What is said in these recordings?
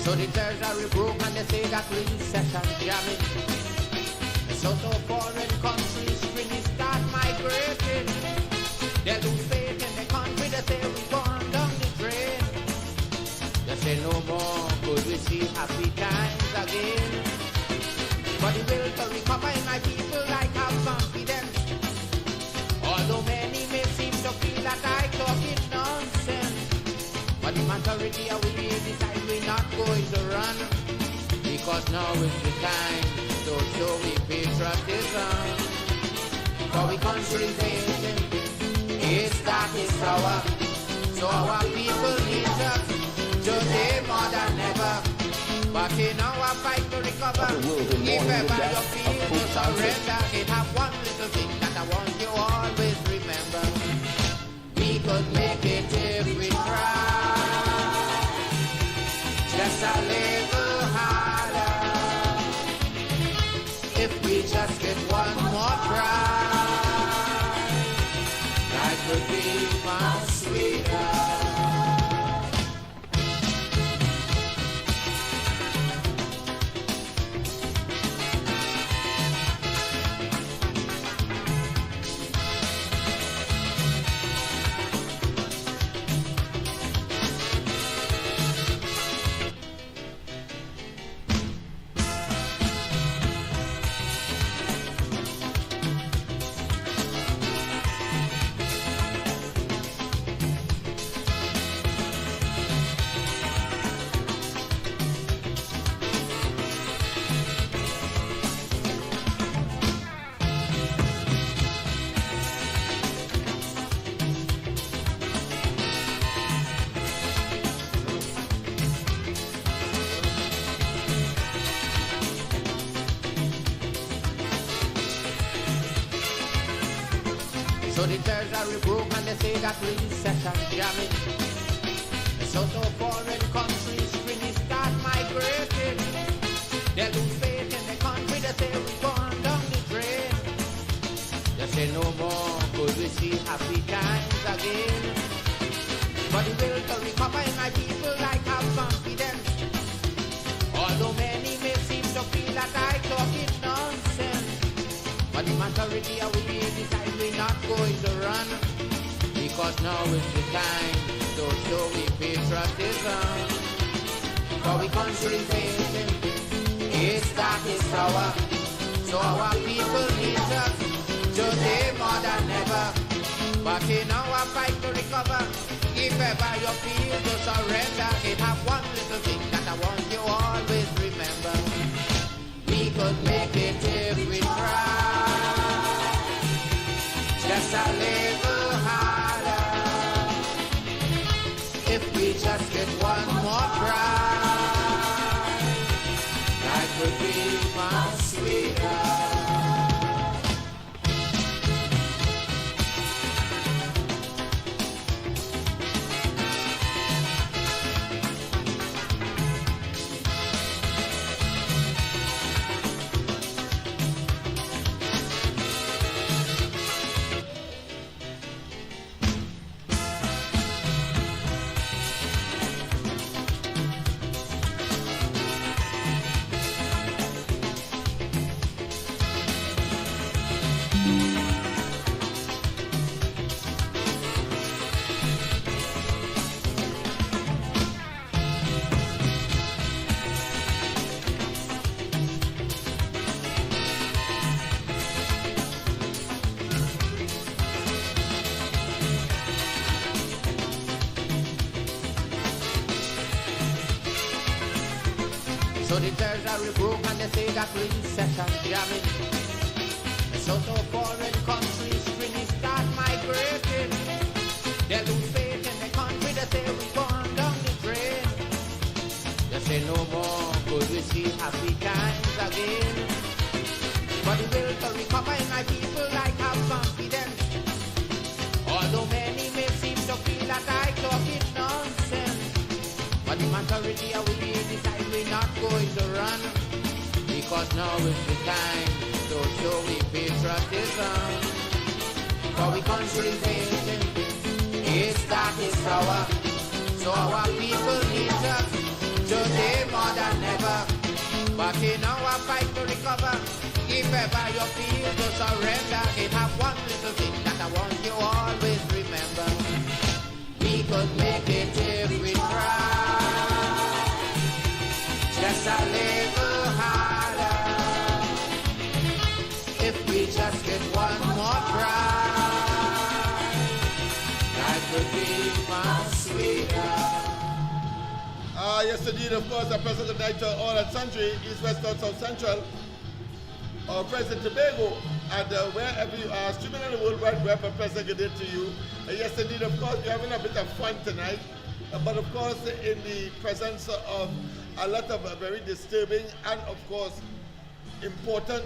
So the treasury broke and they say that recession jamming. So foreign countries really start migrating. They lose faith in the country, they say we gone down the drain. They say no more could we see happy times again. But the will to recover in my people like have confidence. Although many may seem to feel that I talk it nonsense, but the majority of we decide we're not going to run, because now is the time to show we patriotism. For we country facing its darkest hour, so our people need us today more than ever. But in our fight to recover, if ever you feel to surrender, it have one little thing that I want you always remember. We could make it if we try, just a little harder. If we just get one more try, life could be much sweeter. So the treasury broke and they say that recession jamming. So foreign countries really start migrating. They lose faith in the country, they say we gone down the drain. They say no more could we see happy times again. But the will to recover in my people like have confidence. Although many may seem to feel that I talk it nonsense, but the majority of we decide we're not going to run, because now is the time to show we patriotism. For we country facing its darkest hour, so our people need us today more than ever. But in our fight to recover, if ever you feel to surrender, it have one little thing that I want you always remember. We could make it if we try, just a little harder. If we just get one more try, life would be much sweeter. So the treasury broke and they say that recession jamming. So foreign countries really start migrating. They lose faith in the country, they say we gone down the drain. They say no more could we see happy times again. But the will to recover in my people like have confidence. Although many may seem to feel that I talk it nonsense, but the majority of we decide we're not going to run, because now is the time to show we patriotism. For we country facing its darkest hour, so our people need us today more But in our fight to recover, if ever you feel to surrender, it have one little thing that I want you always remember. We could make it if we try, just a little harder. If we just get one more try, life could be much sweeter. Yes, indeed, of course, a pleasant good night to all and sundry, East, West, North, South, Central, or President Tobago, and wherever you are, streaming on the World Wide Web, a pleasant good day to you. Yes, indeed, of course, we're having a bit of fun tonight, but of course, in the presence of a lot of very disturbing and, of course, important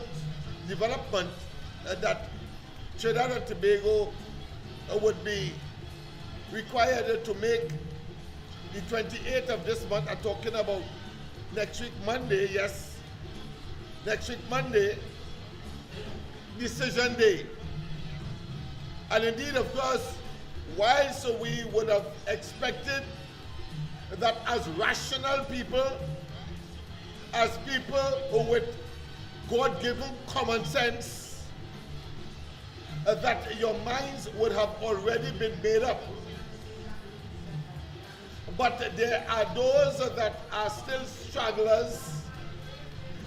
development that Trinidad and Tobago would be required to make. The 28th of this month, I'm talking about next week, Monday, yes. Next week, Monday, decision day. And indeed, of course, whilst we would have expected that as rational people, as people with God-given common sense, that your minds would have already been made up. But there are those that are still stragglers.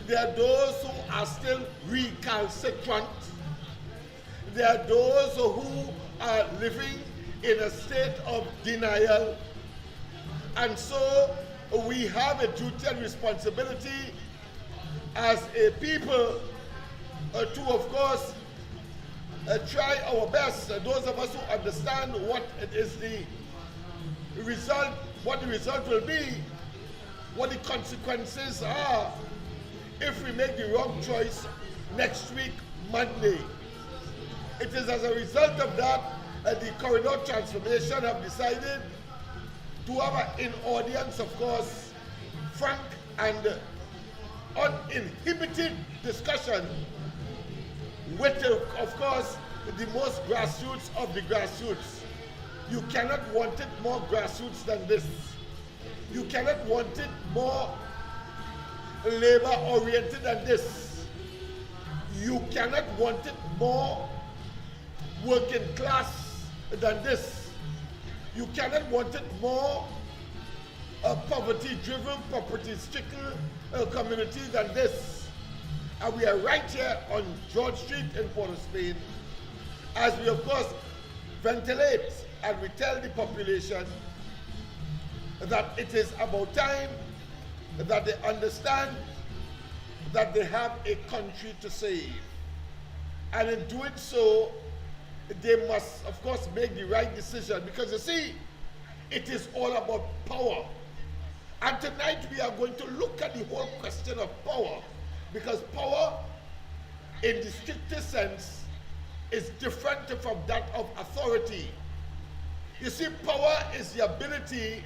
There are those who are still recalcitrant. There are those who are living in a state of denial. And so we have a duty and responsibility as a people to, of course, try our best. Those of us who understand what it is the result, what the result will be, what the consequences are if we make the wrong choice next week, Monday. It is as a result of that the Corridor Transformation have decided to have in audience, of course, frank and uninhibited discussion with, of course, the most grassroots of the grassroots. You cannot want it more grassroots than this. You cannot want it more labor-oriented than this. You cannot want it more working class than this. You cannot want it more poverty-driven, property-stricken community than this. And we are right here on George Street in Port of Spain as we, of course, ventilate and we tell the population that it is about time that they understand that they have a country to save. And in doing so, they must, of course, make the right decision. Because you see, it is all about power. And tonight we are going to look at the whole question of power. Because power, in the strictest sense, is different from that of authority. You see, power is the ability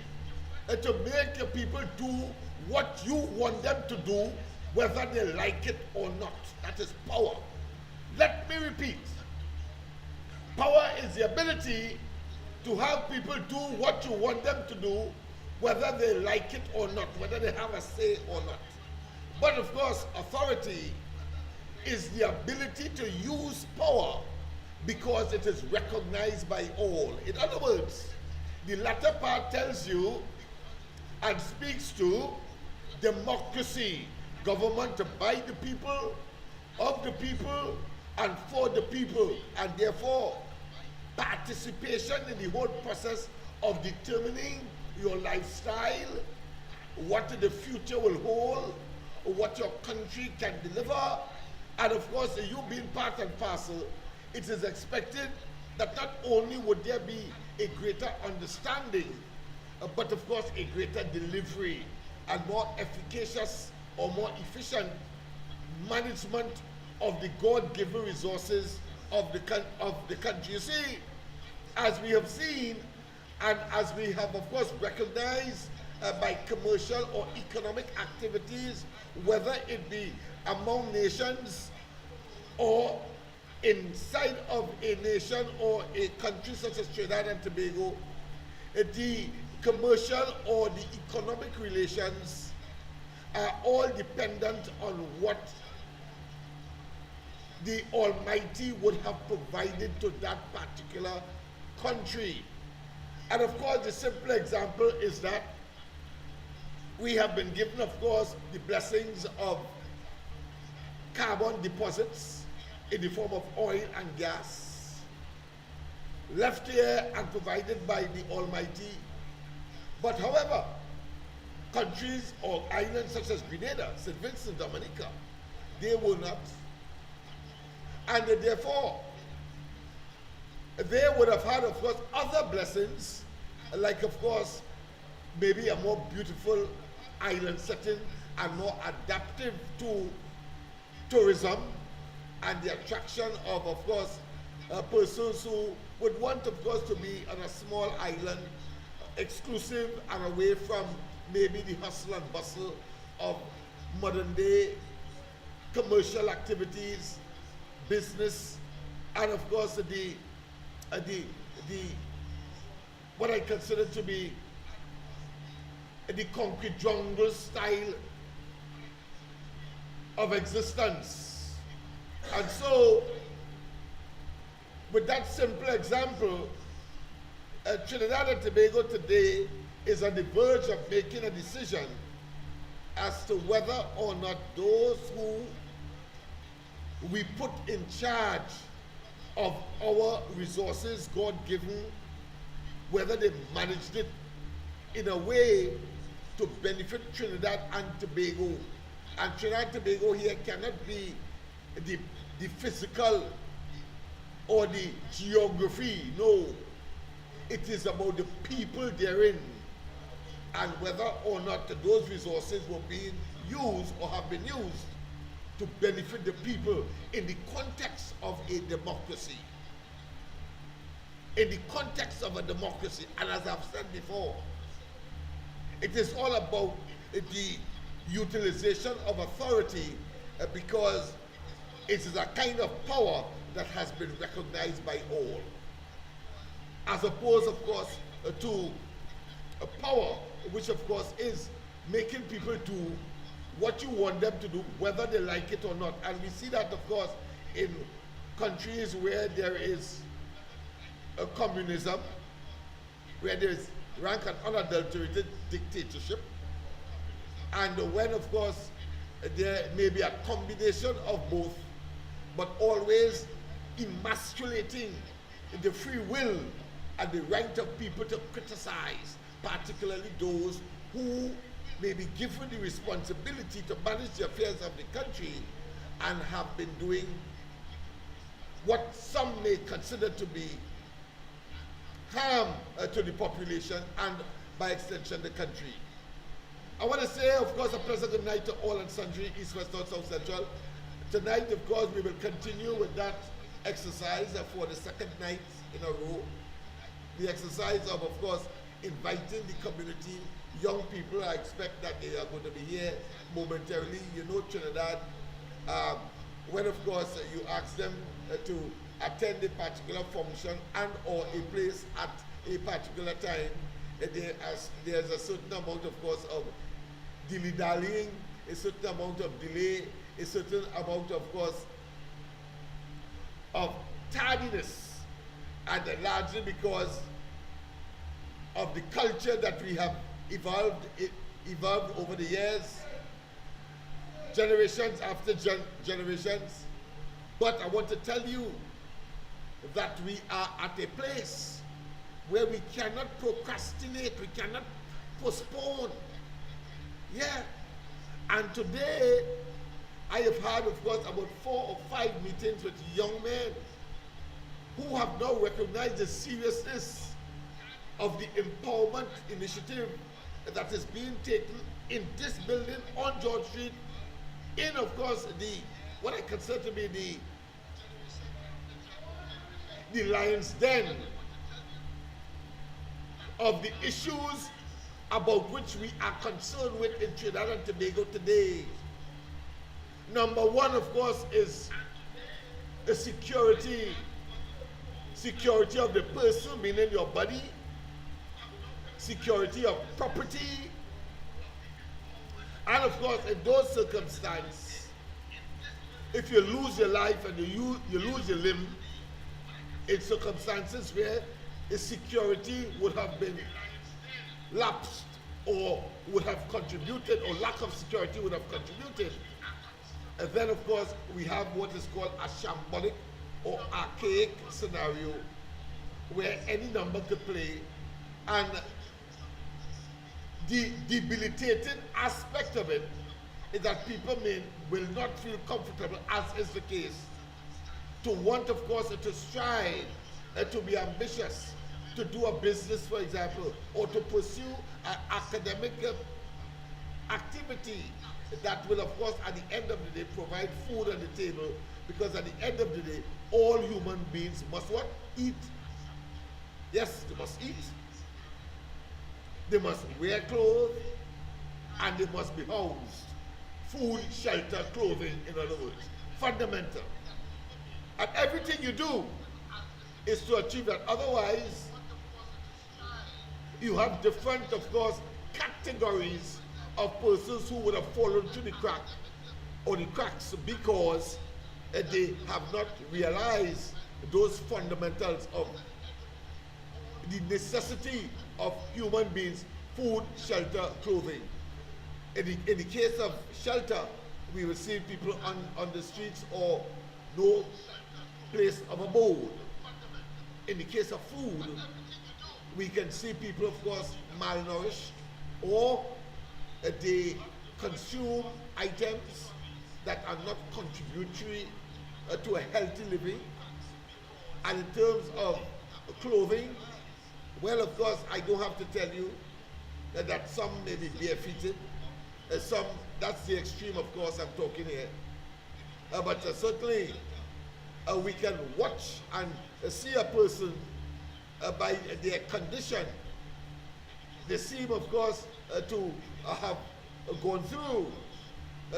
to make your people do what you want them to do, whether they like it or not. That is power. Let me repeat. Power is the ability to have people do what you want them to do, whether they like it or not, whether they have a say or not. But of course, authority is the ability to use power because it is recognized by all. In other words, the latter part tells you and speaks to democracy, government by the people, of the people, and for the people, and therefore participation in the whole process of determining your lifestyle, what the future will hold, what your country can deliver, and of course you being part and parcel. It is expected that not only would there be a greater understanding, but of course a greater delivery and more efficacious or more efficient management of the God-given resources of the country. You see, as we have seen and as we have of course recognized by commercial or economic activities, whether it be among nations or inside of a nation or a country such as Trinidad and Tobago, the commercial or the economic relations are all dependent on what the Almighty would have provided to that particular country. And of course, the simple example is that we have been given, of course, the blessings of carbon deposits in the form of oil and gas, left here and provided by the Almighty. But however, countries or islands such as Grenada, St. Vincent, Dominica, they will not. And therefore, they would have had, of course, other blessings, like, of course, maybe a more beautiful island setting and more adaptive to tourism and the attraction of course, persons who would want, of course, to be on a small island, exclusive and away from maybe the hustle and bustle of modern day commercial activities, business, and of course the what I consider to be the concrete jungle style of existence. And so, with that simple example, Trinidad and Tobago today is on the verge of making a decision as to whether or not those who we put in charge of our resources, God-given, whether they managed it in a way to benefit Trinidad and Tobago. And Trinidad and Tobago here cannot be the physical or the geography. No, it is about the people therein and whether or not those resources were being used or have been used to benefit the people in the context of a democracy. In the context of a democracy, and as I've said before, it is all about the utilization of authority because it is a kind of power that has been recognized by all. As opposed, of course, to a power which, of course, is making people do what you want them to do, whether they like it or not. And we see that, of course, in countries where there is a communism, where there is rank and unadulterated dictatorship, and when, of course, there may be a combination of both, but always emasculating the free will and the right of people to criticize, particularly those who may be given the responsibility to manage the affairs of the country and have been doing what some may consider to be harm to the population and, by extension, the country. I want to say, of course, a pleasant good night to all and sundry, East, West, North, South, Central. Tonight, of course, we will continue with that exercise for the second night in a row. The exercise of course, inviting the community, young people. I expect that they are going to be here momentarily. You know Trinidad, when, of course, you ask them to attend a particular function and or a place at a particular time, there's a certain amount, of course, of dilly-dallying, a certain amount of delay, a certain amount, of course, of tardiness, and largely because of the culture that we have evolved over the years, generations after generations. But I want to tell you that we are at a place where we cannot procrastinate, we cannot postpone. Yeah. And today, I have had, of course, about 4 or 5 meetings with young men who have now recognized the seriousness of the empowerment initiative that is being taken in this building on George Street, in, of course, what I consider to be the lion's den of the issues about which we are concerned with in Trinidad and Tobago today. Number one, of course, is the security of the person, meaning your body, security of property, And of course, in those circumstances, if you lose your life and you lose your limb, in circumstances where the security would have been lapsed or would have contributed, or lack of security would have contributed. And then of course we have what is called a shambolic or archaic scenario where any number could play, and the debilitating aspect of it is that people will not feel comfortable, as is the case, to want, of course, to strive, to be ambitious, to do a business, for example, or to pursue an academic activity that will, of course, at the end of the day, provide food on the table, because at the end of the day, all human beings must what? Eat. Yes, they must eat. They must wear clothes, and they must be housed. Food, shelter, clothing, in other words. Fundamental. And everything you do is to achieve that. Otherwise, you have different, of course, categories of persons who would have fallen through the crack or the cracks because they have not realized those fundamentals of the necessity of human beings: food, shelter, clothing. In the case of shelter, we will see people on the streets or no place of abode. In the case of food, we can see people, of course, malnourished, or they consume items that are not contributory to a healthy living. And in terms of clothing, well, of course, I don't have to tell you that some may be barefooted. Some, that's the extreme, of course, I'm talking here. But certainly, we can watch and see a person by their condition. They seem, of course, to have gone through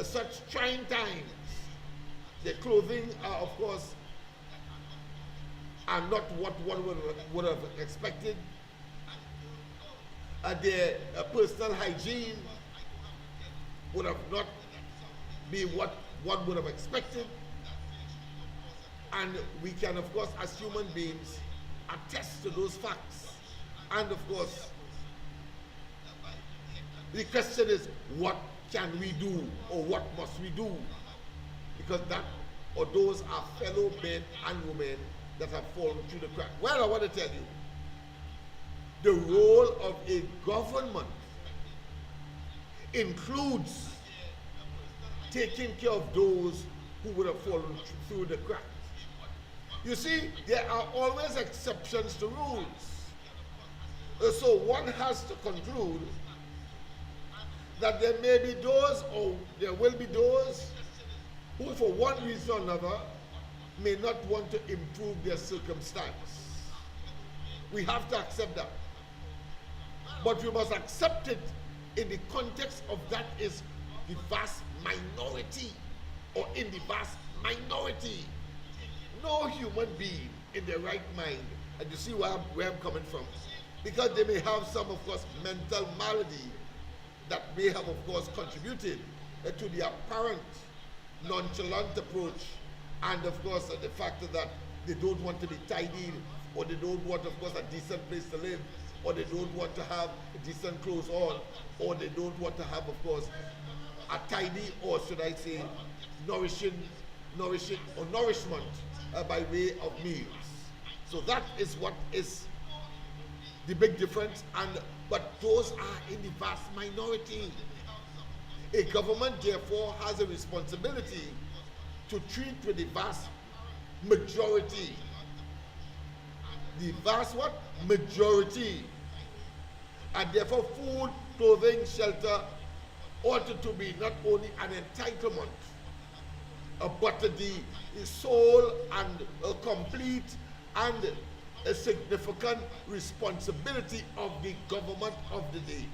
such trying times. Their clothing, of course, are not what one would have expected. Their personal hygiene would have not been what one would have expected. And we can, of course, as human beings, attest to those facts. And of course, the question is, what can we do, or what must we do? Because that, or those are fellow men and women that have fallen through the crack. Well, I want to tell you, the role of a government includes taking care of those who would have fallen through the cracks. You see, there are always exceptions to rules. So one has to conclude that there may be those, or there will be those, who for one reason or another may not want to improve their circumstance. We have to accept that. But we must accept it in the context of that is the vast minority, or in the vast minority. No human being in their right mind, and you see where I'm coming from, because they may have some, of course, mental malady that may have, of course, contributed to the apparent nonchalant approach, and of course the fact that they don't want to be tidy, or they don't want, of course, a decent place to live, or they don't want to have decent clothes on, or they don't want to have, of course, a tidy, or should I say, nourishment by way of meals. So that is what is the big difference, but those are in the vast minority. A government, therefore, has a responsibility to treat with the vast majority. The vast what? Majority. And therefore, food, clothing, shelter ought to be not only an entitlement, but the sole and a complete and a significant responsibility of the government of the day.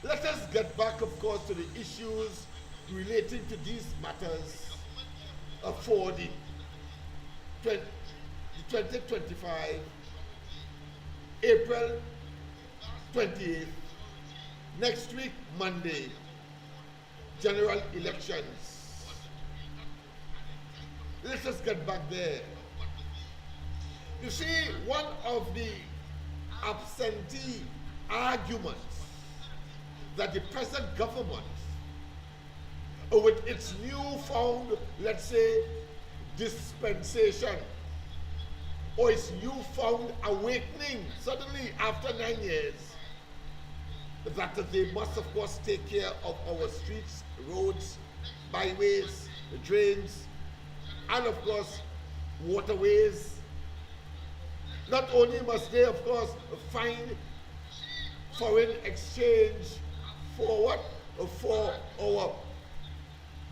Let us get back, of course, to the issues relating to these matters for the 2025 April 28th, Next week, Monday, general elections. Let's just get back there. You see, one of the absentee arguments that the present government, with its newfound, let's say, dispensation, or its newfound awakening, suddenly after 9 years, that they must, of course, take care of our streets, roads, byways, drains, and, of course, waterways. Not only must they, of course, find foreign exchange for what? For our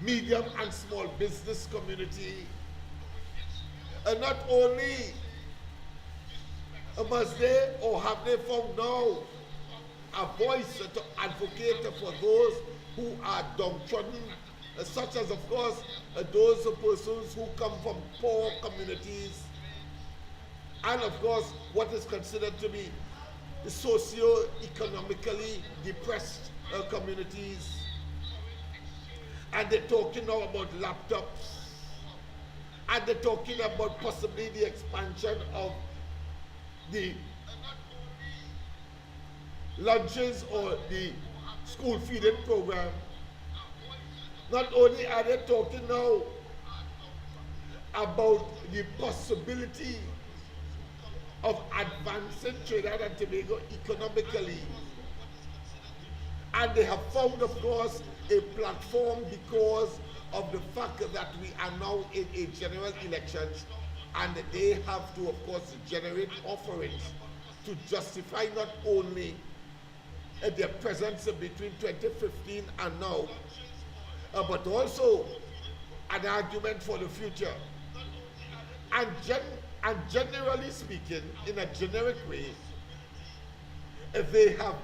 medium and small business community. And not only must they, or have they found now, a voice to advocate for those who are downtrodden, such as, of course, those persons who come from poor communities, and, of course, what is considered to be socio-economically depressed communities. And they're talking now about laptops, and they're talking about possibly the expansion of the lunches or the school feeding program. Not only are they talking now about the possibility of advancing Trinidad and Tobago economically, and they have found, of course, a platform because of the fact that we are now in a general election, and they have to, of course, generate offerings to justify not only their presence between 2015 and now, but also an argument for the future. And generally speaking, in a generic way, they have,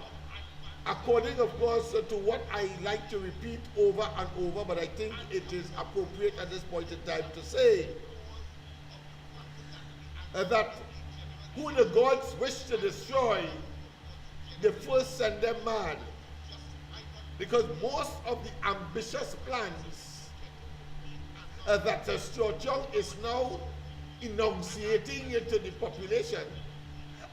according, of course, to what I like to repeat over and over, but I think it is appropriate at this point in time to say, that who the gods wish to destroy, they first send them mad. Because most of the ambitious plans that Stuart Young is now enunciating into the population,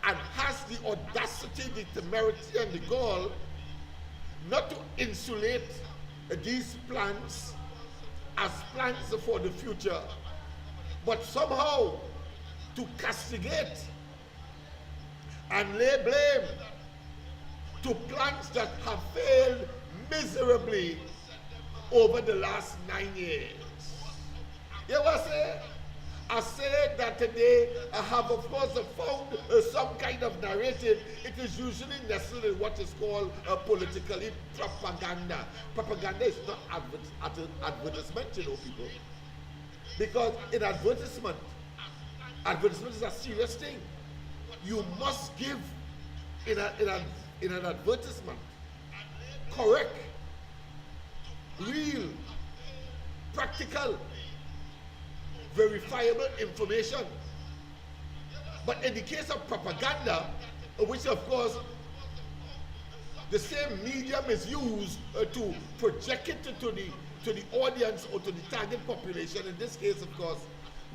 and has the audacity, the temerity, and the gall not to insulate these plans as plans for the future, but somehow to castigate and lay blame to plans that have failed miserably over the last 9 years. You know what I say? I say that they have, of course, found some kind of narrative. It is usually nestled in what is called politically propaganda. Propaganda is not advertisement, you know, people. Because in advertisement is a serious thing. You must give in an advertisement correct, real, practical, verifiable information. But in the case of propaganda, which of course the same medium is used to project it to the audience or to the target population, in this case, of course,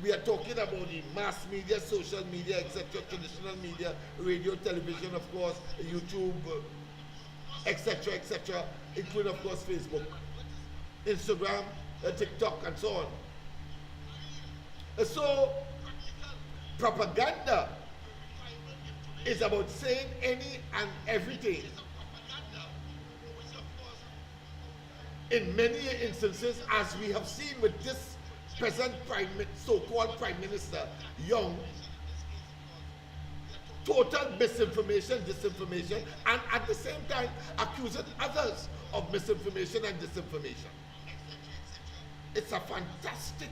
we are talking about the mass media, social media, etc., traditional media, radio, television, of course, YouTube, etc., etc., including, of course, Facebook, Instagram, TikTok, and so on. So, propaganda is about saying any and everything. In many instances, as we have seen with this present so-called Prime Minister, Young, total misinformation, disinformation, and at the same time accusing others of misinformation and disinformation. It's a fantastic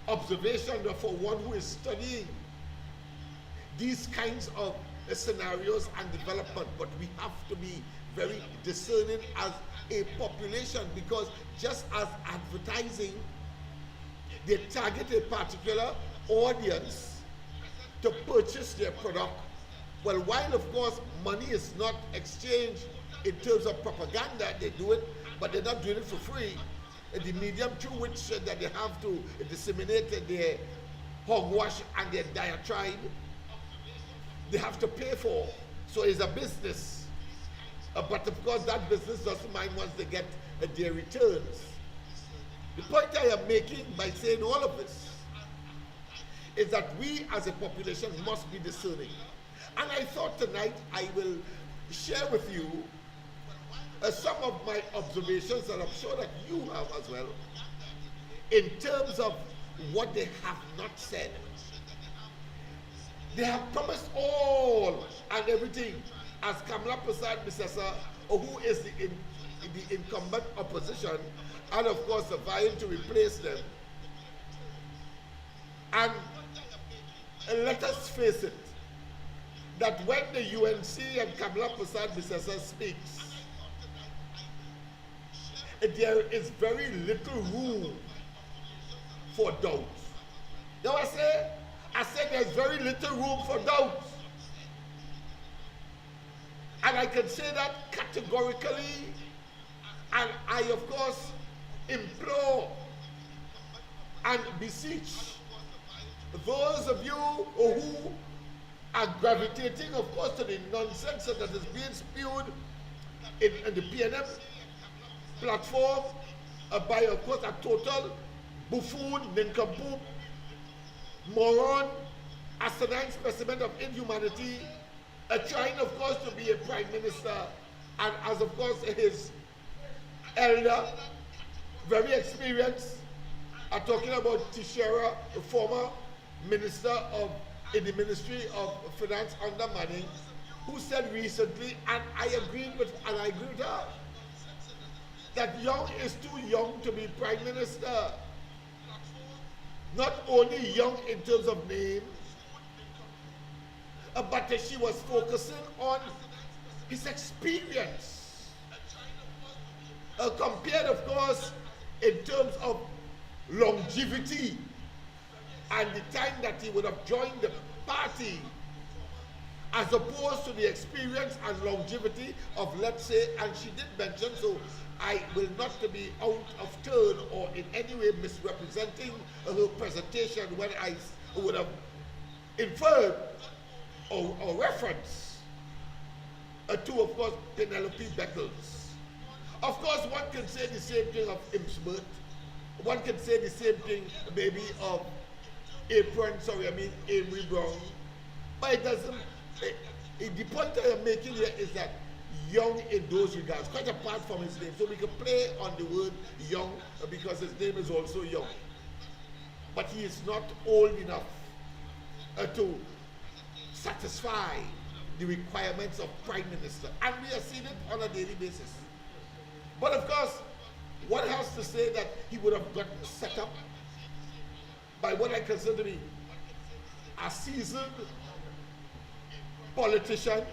observation for one who is studying these kinds of scenarios and development, but we have to be very discerning as a population, because just as advertising, they target a particular audience to purchase their product. Well, while of course money is not exchanged in terms of propaganda, they do it, but they're not doing it for free. The medium through which that they have to disseminate their hogwash and their diatribe, they have to pay for. So it's a business. But of course, that business doesn't mind once they get their returns. The point I am making by saying all of this is that we as a population must be discerning. And I thought tonight I will share with you some of my observations, and I'm sure that you have as well, in terms of what they have not said. They have promised all and everything, as Kamala Prasad Misesa, who is the incumbent opposition, and of course vying to replace them. And let us face it, that when the UNC and Kamala Prasad Misesa speaks, there is very little room for doubt. You know what I say there's very little room for doubt. And I can say that categorically, and I of course implore and beseech those of you who are gravitating, of course, to the nonsense that is being spewed in the PNM platform by, of course, a total buffoon, nincompoop, moron, asinine specimen of inhumanity, trying, of course, to be a prime minister, and as, of course, his elder, very experienced, talking about Tishera, the former minister in the Ministry of Finance under Manning, who said recently, and I agree with her, that Young is too young to be prime minister. Not only young in terms of name, but she was focusing on his experience. Compared, of course, in terms of longevity and the time that he would have joined the party, as opposed to the experience and longevity of, let's say, and she did mention, so I will not be out of turn or in any way misrepresenting her presentation when I would have inferred or reference to, of course, Penelope Beckles. Of course, one can say the same thing of Imsbert. One can say the same thing maybe of Avery Brown. But it doesn't, the point I am making here is that Young in those regards, quite apart from his name. So we can play on the word young because his name is also young. But he is not old enough to satisfy the requirements of prime minister. And we are seeing it on a daily basis. But of course, one has to say that he would have gotten set up by what I consider to be a seasoned politician.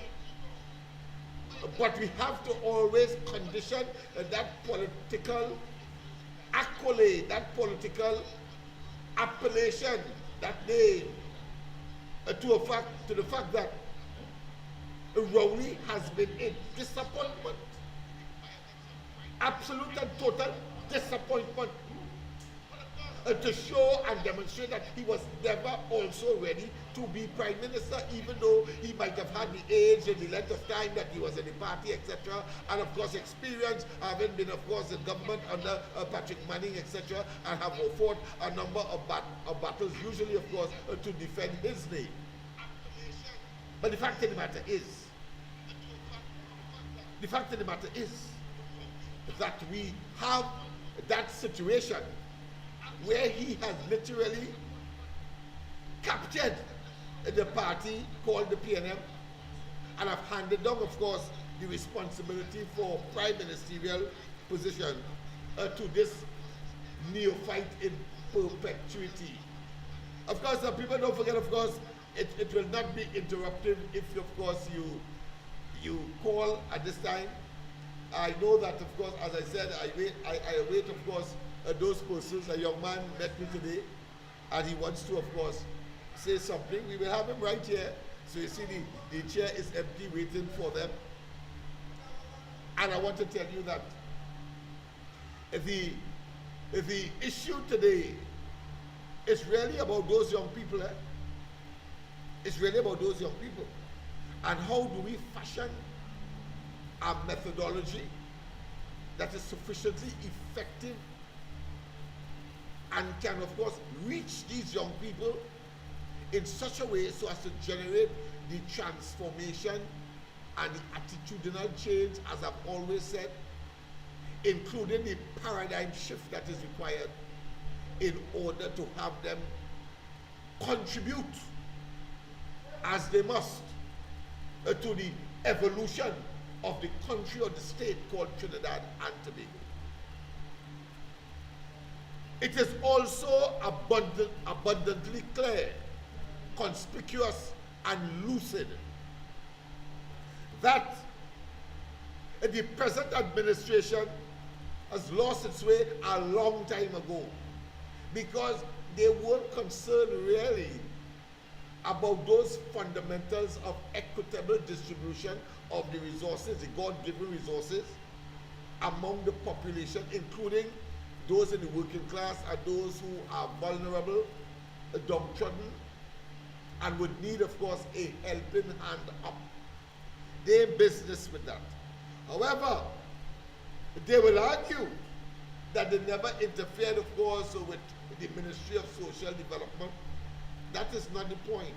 But we have to always condition that political accolade, that political appellation, that name, to the fact that Rowley has been a disappointment. Absolute and total disappointment. To show and demonstrate that he was never also ready to be prime minister, even though he might have had the age and the length of time that he was in the party, etc., and of course experience, having been, of course, in government under Patrick Manning, etc., and have fought a number of battles, usually, of course, to defend his name. But the fact of the matter is that we have that situation where he has literally captured the party called the PNM and have handed down, of course, the responsibility for prime ministerial position to this neophyte in perpetuity. Of course, people don't forget, of course, it will not be interrupted if, of course, you call at this time. I know that, of course, as I said, I await, of course, those persons. A young man met me today, and he wants to, of course, say something. We will have him right here. So you see, the chair is empty, waiting for them. And I want to tell you that the issue today is really about those young people. It's really about those young people. And how do we fashion a methodology that is sufficiently effective and can, of course, reach these young people in such a way so as to generate the transformation and the attitudinal change, as I've always said, including the paradigm shift that is required in order to have them contribute as they must to the evolution of the country or the state called Trinidad and Tobago. It is also abundantly clear, conspicuous, and lucid that the present administration has lost its way a long time ago, because they weren't concerned really about those fundamentals of equitable distribution of the resources, the God-given resources, among the population, including those in the working class and those who are vulnerable, downtrodden, and would need, of course, a helping hand up. They're in business with that. However, they will argue that they never interfered, of course, with the Ministry of Social Development. That is not the point,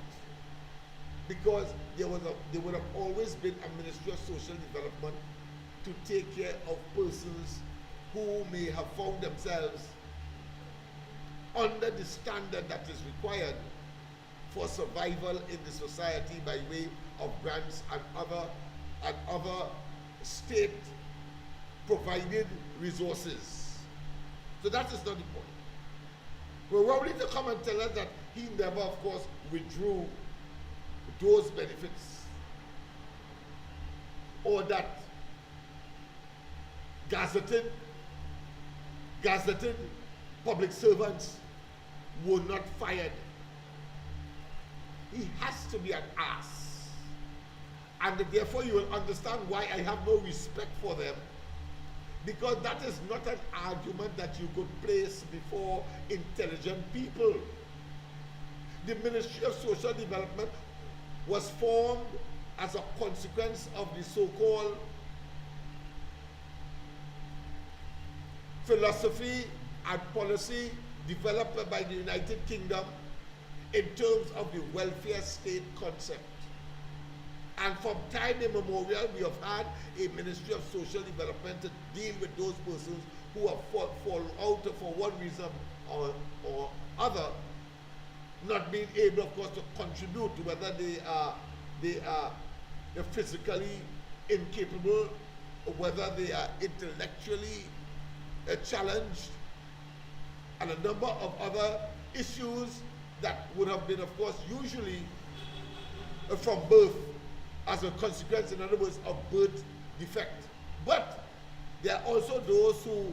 because there would have always been a Ministry of Social Development to take care of persons who may have found themselves under the standard that is required for survival in the society by way of grants and other state provided resources. So that is not the point. We're ready to come and tell us that he never, of course, withdrew those benefits, or that gazetted public servants were not fired. He has to be an ass. And therefore you will understand why I have no respect for them, because that is not an argument that you could place before intelligent people. The Ministry of Social Development was formed as a consequence of the so-called philosophy and policy developed by the United Kingdom in terms of the welfare state concept. And from time immemorial, we have had a Ministry of Social Development to deal with those persons who have fallen out for one reason or other, not being able, of course, to contribute, whether they are physically incapable, or whether they are intellectually challenged, and a number of other issues that would have been, of course, usually from birth, as a consequence, in other words, of birth defect. But there are also those who,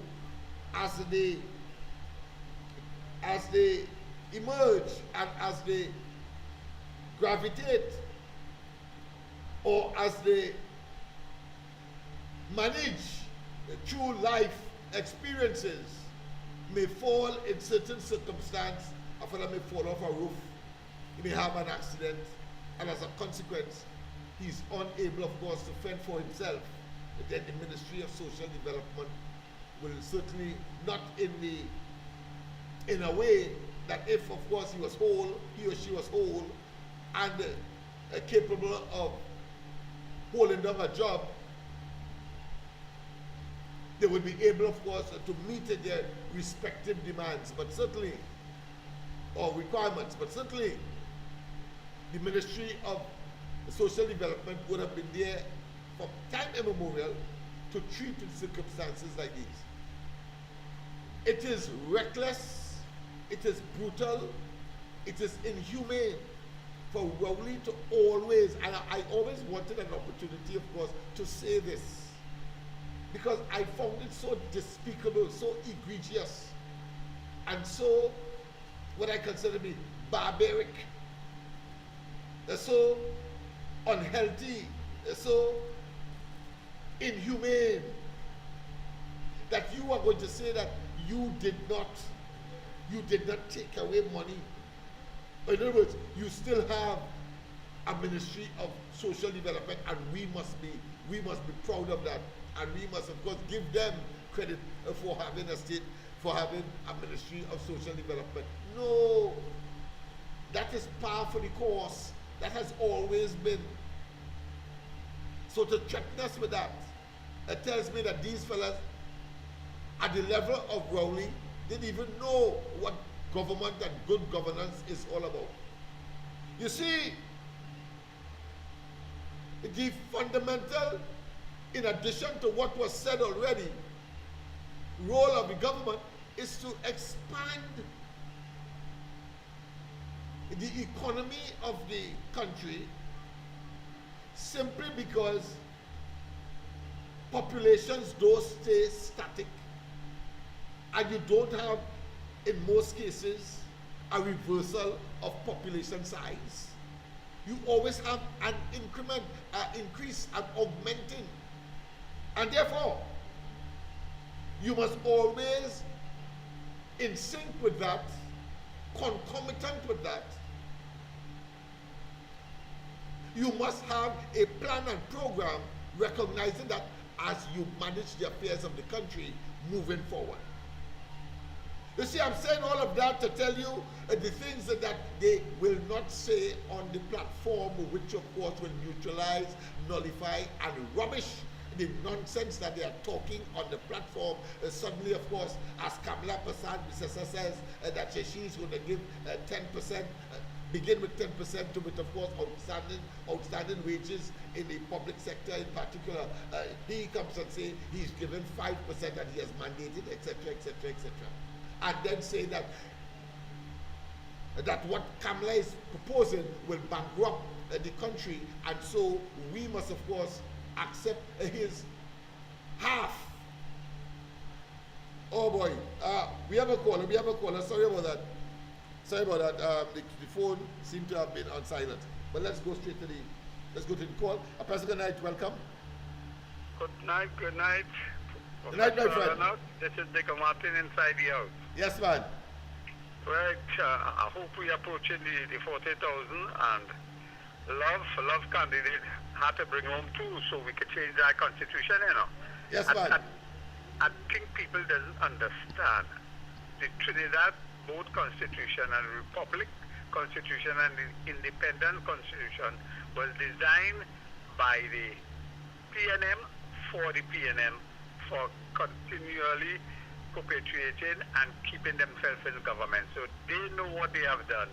as they emerge and as they gravitate, or as they manage through life experiences, may fall in certain circumstances. A fellow may fall off a roof, he may have an accident, and as a consequence, he's unable, of course, to fend for himself. But then the Ministry of Social Development will certainly not in a way that if, of course, he was whole, he or she was whole, and capable of holding down a job, they will be able, of course, to meet their respective demands, but certainly, or requirements, but certainly the Ministry of Social Development would have been there from time immemorial to treat with circumstances like these. It is reckless, it is brutal, it is inhumane for Rowley to always, and I always wanted an opportunity, of course, to say this, because I found it so despicable, so egregious, and so what I consider to be barbaric, so unhealthy, so inhumane that you are going to say that you did not take away money. In other words, you still have a Ministry of Social Development, and we must be proud of that, and we must of course give them credit for having a Ministry of Social Development. No, that is par for the course. That has always been. So to threaten us with that, it tells me that these fellas at the level of Rowley didn't even know what government and good governance is all about. You see, the fundamental, in addition to what was said already, role of the government is to expand the economy of the country, simply because populations don't stay static, and you don't have, in most cases, a reversal of population size. You always have an increment, increase, and augmenting. And therefore, you must always, in sync with that, concomitant with that, you must have a plan and program recognizing that as you manage the affairs of the country moving forward. You see, I'm saying all of that to tell you the things that they will not say on the platform, which of course will neutralize, nullify, and rubbish the nonsense that they are talking on the platform. Suddenly, of course, as Kamala Prasad says that she's going to give 10%, begin with 10% to it, of course, outstanding wages in the public sector in particular. He comes and say he's given 5% and he has mandated, etc., etc., etc. And then say that what Kamala is proposing will bankrupt the country, and so we must, of course, accept his half. Oh boy, we have a caller. Sorry about that. The phone seemed to have been on silent. But let's go to the call. Pastor, good night. Welcome. Good night. Good night, my friend. This is Dick Martin inside the house. Yes, man. Right. I hope we are approaching the 40,000, and love candidate had to bring home too, so we could change our constitution, you know. Yes, man. I think people doesn't understand the Trinidad both constitution and republic constitution and the independent constitution was designed by the PNM for the PNM for continually perpetuating and keeping themselves in government. So they know what they have done.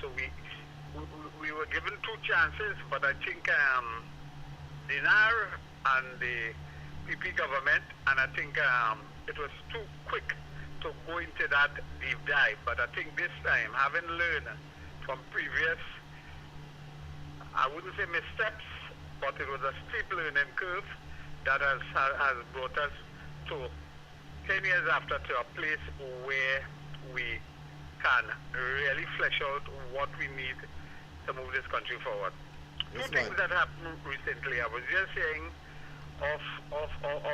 So we were given two chances, but I think the NAR and the PP government, and I think it was too quick to go into that deep dive. But I think this time, having learned from previous, I wouldn't say missteps, but it was a steep learning curve that has brought us to 10 years after to a place where we can really flesh out what we need to move this country forward. Yes, Two things that happened recently. I was just saying of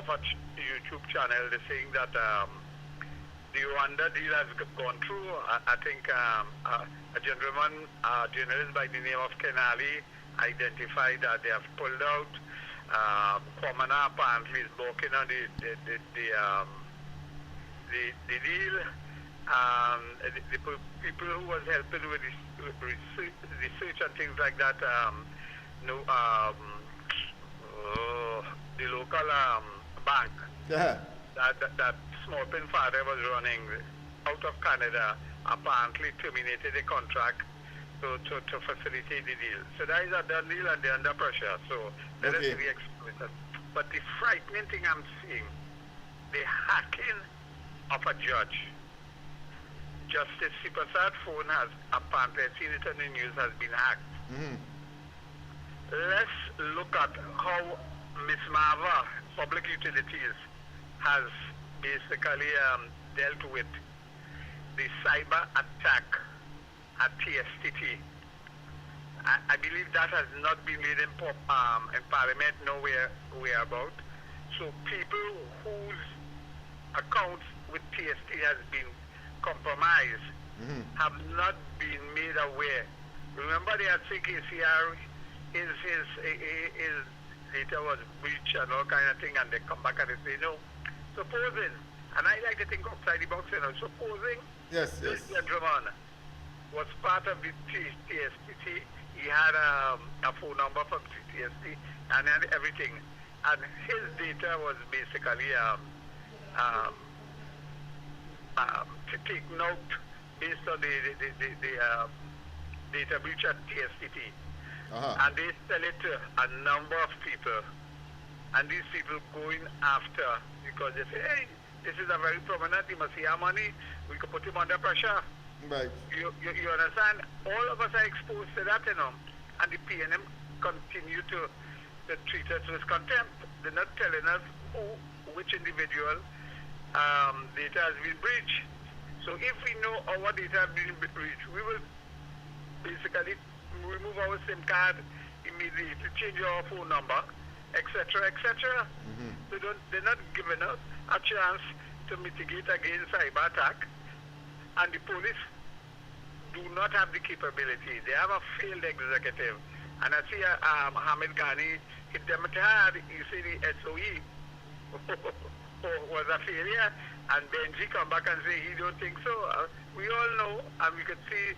a YouTube channel, they're saying that the Rwanda deal has gone through. I think a gentleman, a journalist by the name of Kenali, identified that they have pulled out. Kwamana apparently is working on the deal. The people who was helping with research and things like that, the local bank that Smallpin father was running out of Canada apparently terminated the contract to facilitate the deal. So that is a done deal and they're under pressure. So let us be explicit. But the frightening thing I'm seeing, the hacking of a judge. Justice Sipasad's phone has apparently, I've seen it on the news, has been hacked. Let's look at how Ms. Mava, Public Utilities, has basically dealt with the cyber attack at TSTT. I believe that has not been laid in Parliament, nowhere about. So people whose accounts with TST has been compromised have not been made aware. Remember, they had said KCR his data was breached and all kind of thing, and they come back and they say no. Supposing, and I like to think outside the box, supposing Yes, this yes. gentleman was part of the TSPT, he had a phone number from TSP and had everything, and his data was basically taken out based on the data breach at TSPT. And they sell it to a number of people, and these people going after because they say, hey, this is a very prominent, he must see our money, we could put him under pressure. Right. You understand? All of us are exposed to that, and the PNM continue to treat us with contempt. They're not telling us which individual data has been breached. So if we know our data has been breached, we will basically remove our SIM card immediately, change our phone number, etc., etc. They're not giving us a chance to mitigate against cyber attack, and the police do not have the capability. They have a failed executive, and I see Hamid Ghani hit them hard. You see the SOE was a failure, and Benji come back and say he don't think so. We all know, and we could see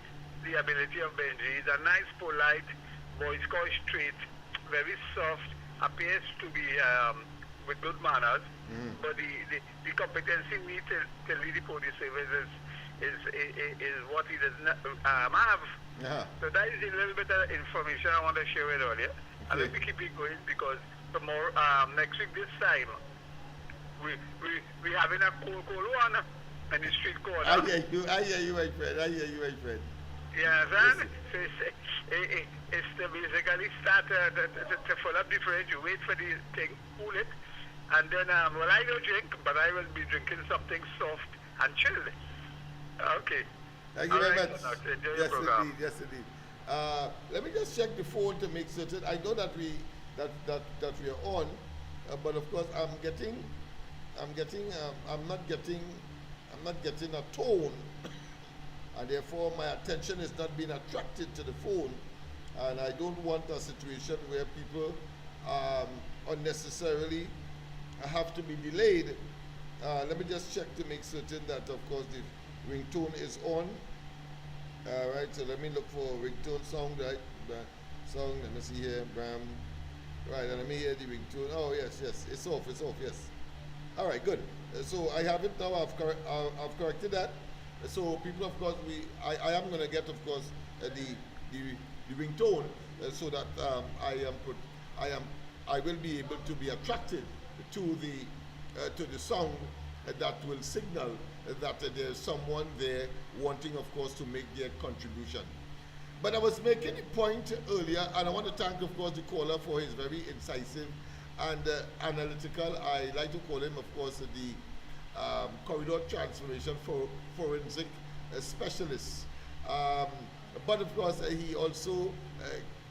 the ability of Benji. He's a nice, polite boy, Scotch straight, very soft, appears to be with good manners, but the competency needed to lead the police service is what he does not have. So that is a little bit of information I want to share with all you. And let me keep it going because tomorrow, next week this time, we having a cold one in the street corner. I hear you, my friend. Yeah, son. So it's to basically start to fill up the fridge, you wait for the thing, cool it, and then, well, I don't drink, but I will be drinking something soft and chilled. Okay. Thank you very much. Enjoy the program. Yes, indeed. Let me just check the phone to make certain. I know that we are on, but of course I'm not getting a tone, and therefore my attention is not being attracted to the phone, and I don't want a situation where people unnecessarily have to be delayed. Let me just check to make certain that, of course, the ringtone is on. All right, so let me look for ringtone song, right? Song, let me see here, bam. Right, and let me hear the ringtone. Oh, yes, it's off, yes. All right, good. So I have it now, I've corrected that. So people, of course, I am going to get, of course, the ringtone so that I will be able to be attracted to the sound that will signal that there's someone there wanting, of course, to make their contribution. But I was making a point earlier, and I want to thank, of course, the caller for his very incisive and analytical. I like to call him, of course, the corridor transformation for forensic specialist. But of course, he also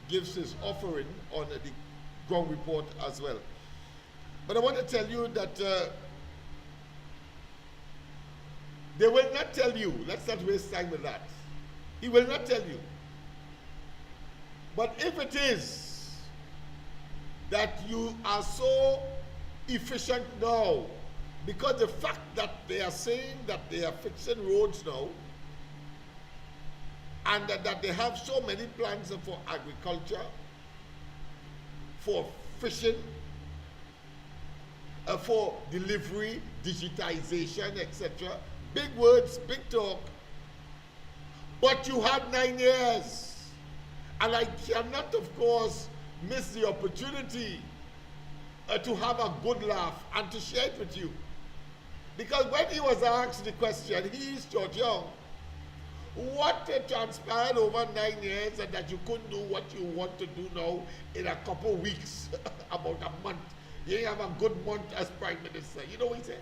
gives his offering on the ground report as well. But I want to tell you that they will not tell you. Let's not waste time with that. He will not tell you. But if it is that you are so efficient now, because the fact that they are saying that they are fixing roads now, and that they have so many plans for agriculture, for fishing, for delivery, digitization, etc. Big words, big talk. But you had 9 years. And I cannot, of course, miss the opportunity to have a good laugh and to share it with you. Because when he was asked the question, he is George Young, what transpired over 9 years and that you couldn't do what you want to do now in a couple of weeks, about a month. You have a good month as Prime Minister. You know what he said?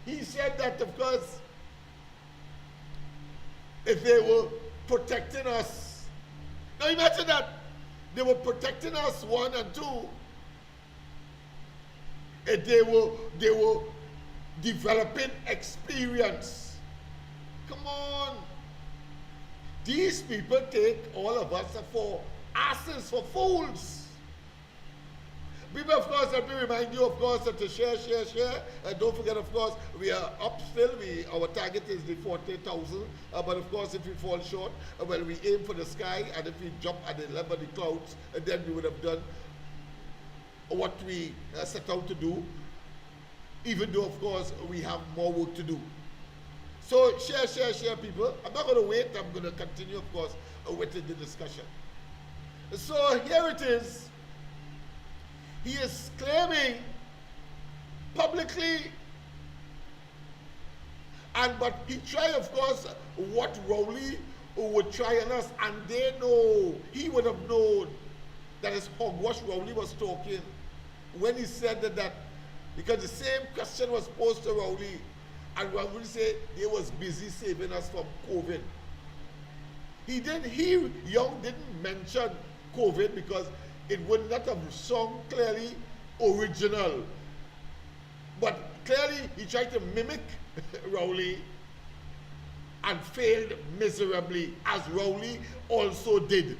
He said that, of course, if they were protecting us, now imagine that, they were protecting us, 1, and 2, They were developing experience. Come on. These people take all of us for asses, for fools. People, of course, let me remind you, of course, to share. Don't forget, of course, we are up still. Our target is the 40,000. But, of course, if we fall short, well, we aim for the sky. And if we jump at the level of the clouds, then we would have done what we set out to do, even though, of course, we have more work to do. So, share, people. I'm not going to wait. I'm going to continue, of course, with the discussion. So, here it is. He is claiming publicly, but he tried, of course, what Rowley would try on us, and they know, he would have known that is hogwash Rowley was talking when he said that, because the same question was posed to Rowley, and Rowley said he was busy saving us from COVID. Young didn't mention COVID because it would not have sung clearly original. But clearly he tried to mimic Rowley and failed miserably, as Rowley also did.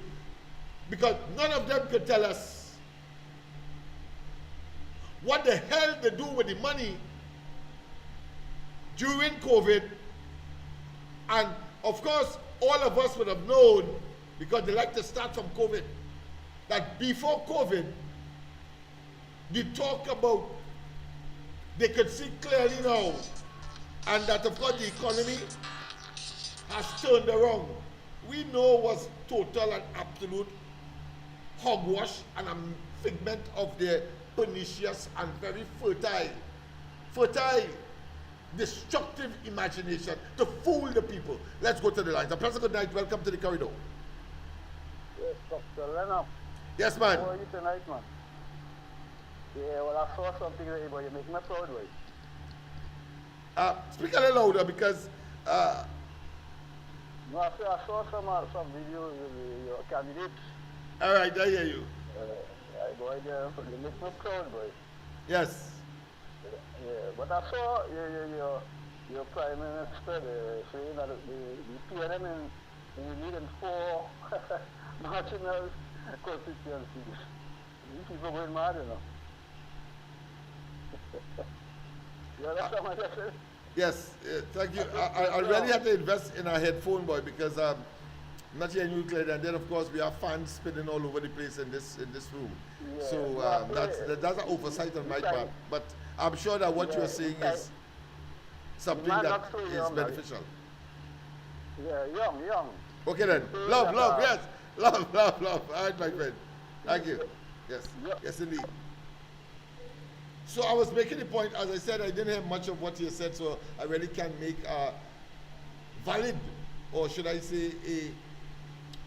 Because none of them could tell us what the hell they do with the money during COVID. And of course, all of us would have known, because they like to start from COVID, that before COVID, they talk about, they could see clearly now, and that of course the economy has turned around. We know was total and absolute hogwash and a figment of their pernicious and very fertile, destructive imagination to fool the people. Let's go to the lines. Professor, good night. Welcome to the corridor. Yes, Dr. Lennox. Yes, man. How are you tonight, man? Yeah, well, I saw something there, but you make me proud, right? Speak a little louder, because no, I saw some videos with your candidates. All right, I hear you. I go out there, you make me proud, boy. Yes. Yeah, but I saw your Prime Minister saying that the PNM in needing 4 marginal constituencies. These people going mad, you know. You understand what I said? Yes, thank you. I really have to invest in a headphone, boy, because I'm not hearing you clearly. And then, of course, we have fans spinning all over the place in this room. Yeah, so that's an oversight on my part. But I'm sure that what you are saying is something that is beneficial. Yeah, young. Okay then. Love, yes. Love. All right, my friend. Thank you. Yes, indeed. So I was making the point, as I said, I didn't hear much of what you said, so I really can't make a valid, or should I say, a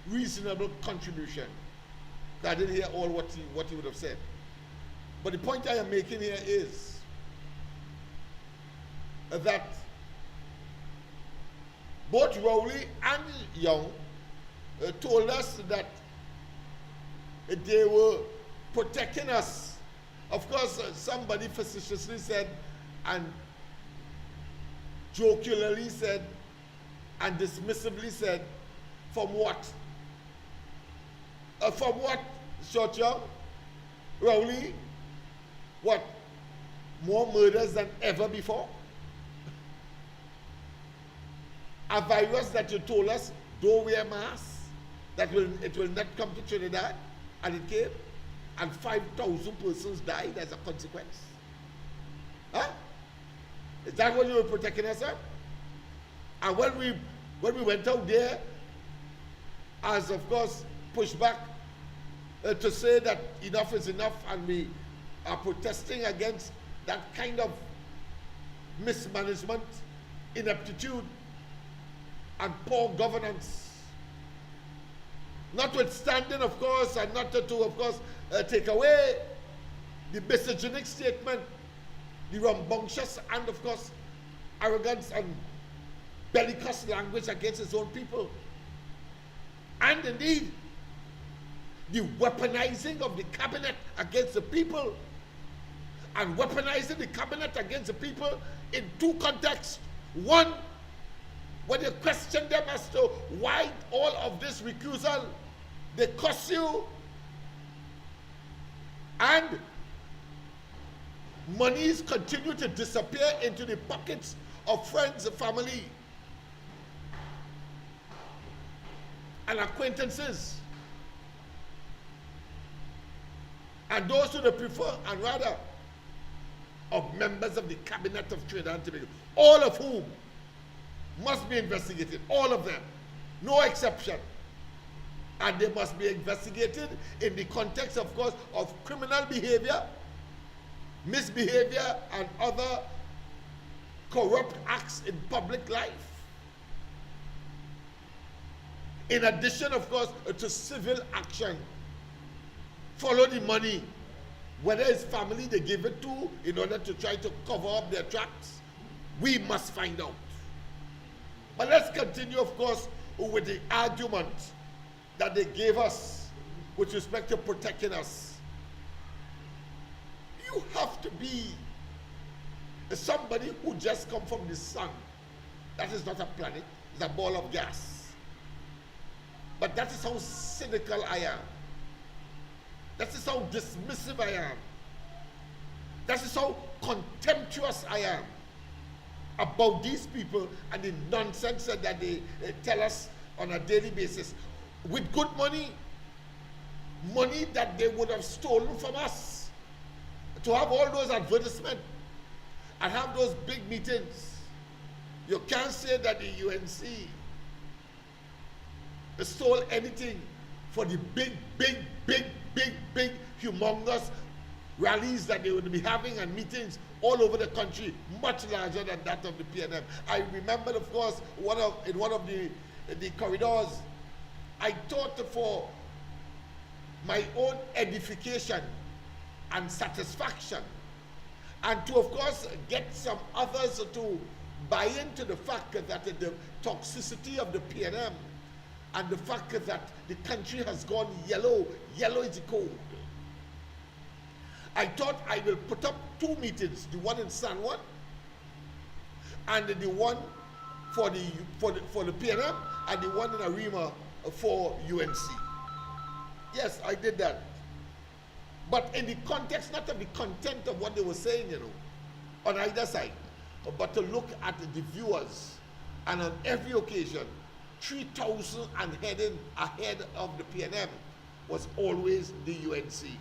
reasonable contribution. I didn't hear all what he would have said. But the point I am making here is that both Rowley and Young told us that they were protecting us. Of course, somebody facetiously said, and jocularly said, and dismissively said, from what? From what, Short Young? Rowley? What? More murders than ever before? A virus that you told us, don't wear masks, that it will not come to Trinidad, and it came, and 5,000 persons died as a consequence. Huh? Is that what you were protecting us at? And when we went out there, as of course pushed back to say that enough is enough, and we are protesting against that kind of mismanagement, ineptitude, and poor governance. Notwithstanding, of course, and not to of course, take away the misogynic statement, the rambunctious and, of course, arrogance and bellicose language against his own people. And indeed, the weaponizing of the cabinet against the people. and weaponizing the cabinet against the people in two contexts. One, when you question them as to why all of this recusal, they curse you, and monies continue to disappear into the pockets of friends, family, and acquaintances, and those who they prefer, and rather of members of the cabinet of Trinidad and Tobago, all of whom must be investigated, all of them, no exception. And they must be investigated in the context, of course, of criminal behavior, misbehavior, and other corrupt acts in public life. In addition, of course, to civil action. Follow the money, whether it's family they give it to in order to try to cover up their tracks. We must find out. But let's continue, of course, with the argument that they gave us with respect to protecting us. You have to be somebody who just come from the sun. That is not a planet, it's a ball of gas. But that is how cynical I am. That is how dismissive I am. That is how contemptuous I am about these people and the nonsense that they tell us on a daily basis. With good money, money that they would have stolen from us, to have all those advertisements and have those big meetings. You can't say that the UNC stole anything for the big, humongous rallies that they would be having and meetings all over the country, much larger than that of the PNM. I remember, of course, in one of the corridors, I thought for my own edification and satisfaction, and to, of course, get some others to buy into the fact that the toxicity of the PNM and the fact that the country has gone yellow is the code. I thought I will put up two meetings, the one in San Juan and the one for the PNM and the one in Arima for UNC. Yes, I did that. But in the context, not of the content of what they were saying, on either side, but to look at the viewers. And on every occasion, 3,000 and heading ahead of the PNM was always the UNC.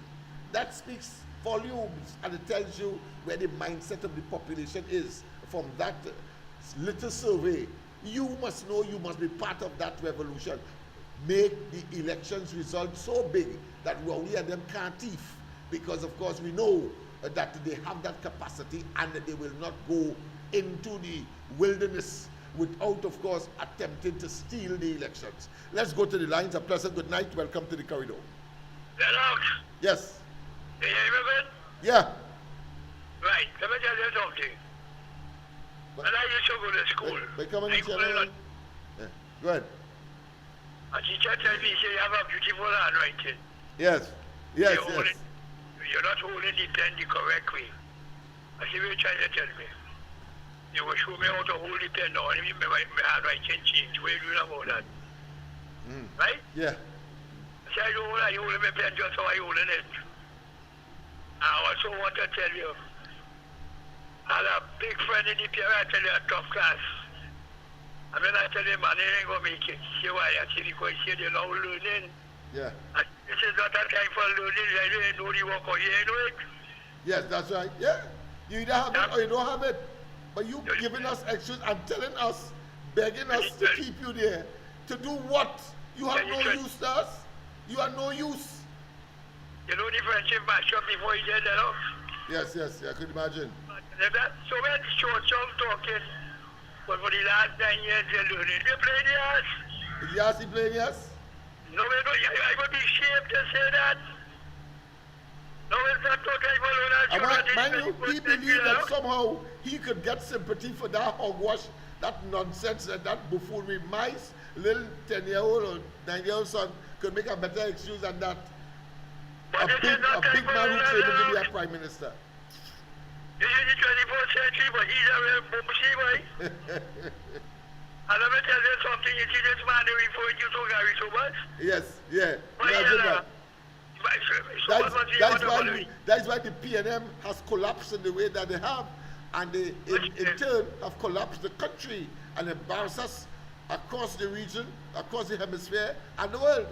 That speaks volumes, and it tells you where the mindset of the population is. From that little survey, you must know you must be part of that revolution. Make the elections result so big that we and them can't thief, because of course we know that they have that capacity and that they will not go into the wilderness without, of course, attempting to steal the elections. Let's go to the lines. A pleasant good night. Welcome to the corridor. Lennox. Yes. You hear me good? Yeah. Right. Let me tell you something. When I used to go to school, yeah. Go ahead. A teacher told me, say, you have a beautiful handwriting. Yes. Yes, yes. You're not holding the pen the correct way. I said, what are you trying to tell me? You will show me how to hold the pen now, and my handwriting change. What are you doing about that? Right? Yeah. I said, I don't want to hold my pen just how I hold it. I also want to tell you, I had a big friend in the PNM, I tell you, a tough class. And when I tell him, man, they ain't going to make it. See why? I said, because they're now learning. Yeah. And this is not a time for learning. I don't know the work, or you ain't know it. Yes, that's right. Yeah. You either have it or you don't have it. But you giving us excuse and telling us, begging us to keep you there. To do what? You have no use to us. You are no use. You know the friendship match-up before he did that off? Yes, yes, I could imagine. So when Churchill talking, but for the last 9 years they're learning, they play the ass. Is the ass he playing yes? No, I would be ashamed to say that. No, it's not talking about mind you, he believed that somehow he could get sympathy for that hogwash, that nonsense, and that buffoonery. My little 10-year-old or 9-year-old son could make a better excuse than that. A big man who claimed to be a prime minister. This is the 24th century, but he's a real bumpy boy. And let me tell you something, you see this man referring you to Gary Sobers? Yes, yeah. But Imagine that. That's why the PNM has collapsed in the way that they have, and they in turn have collapsed the country and embarrassed us across the region, across the hemisphere, and the world.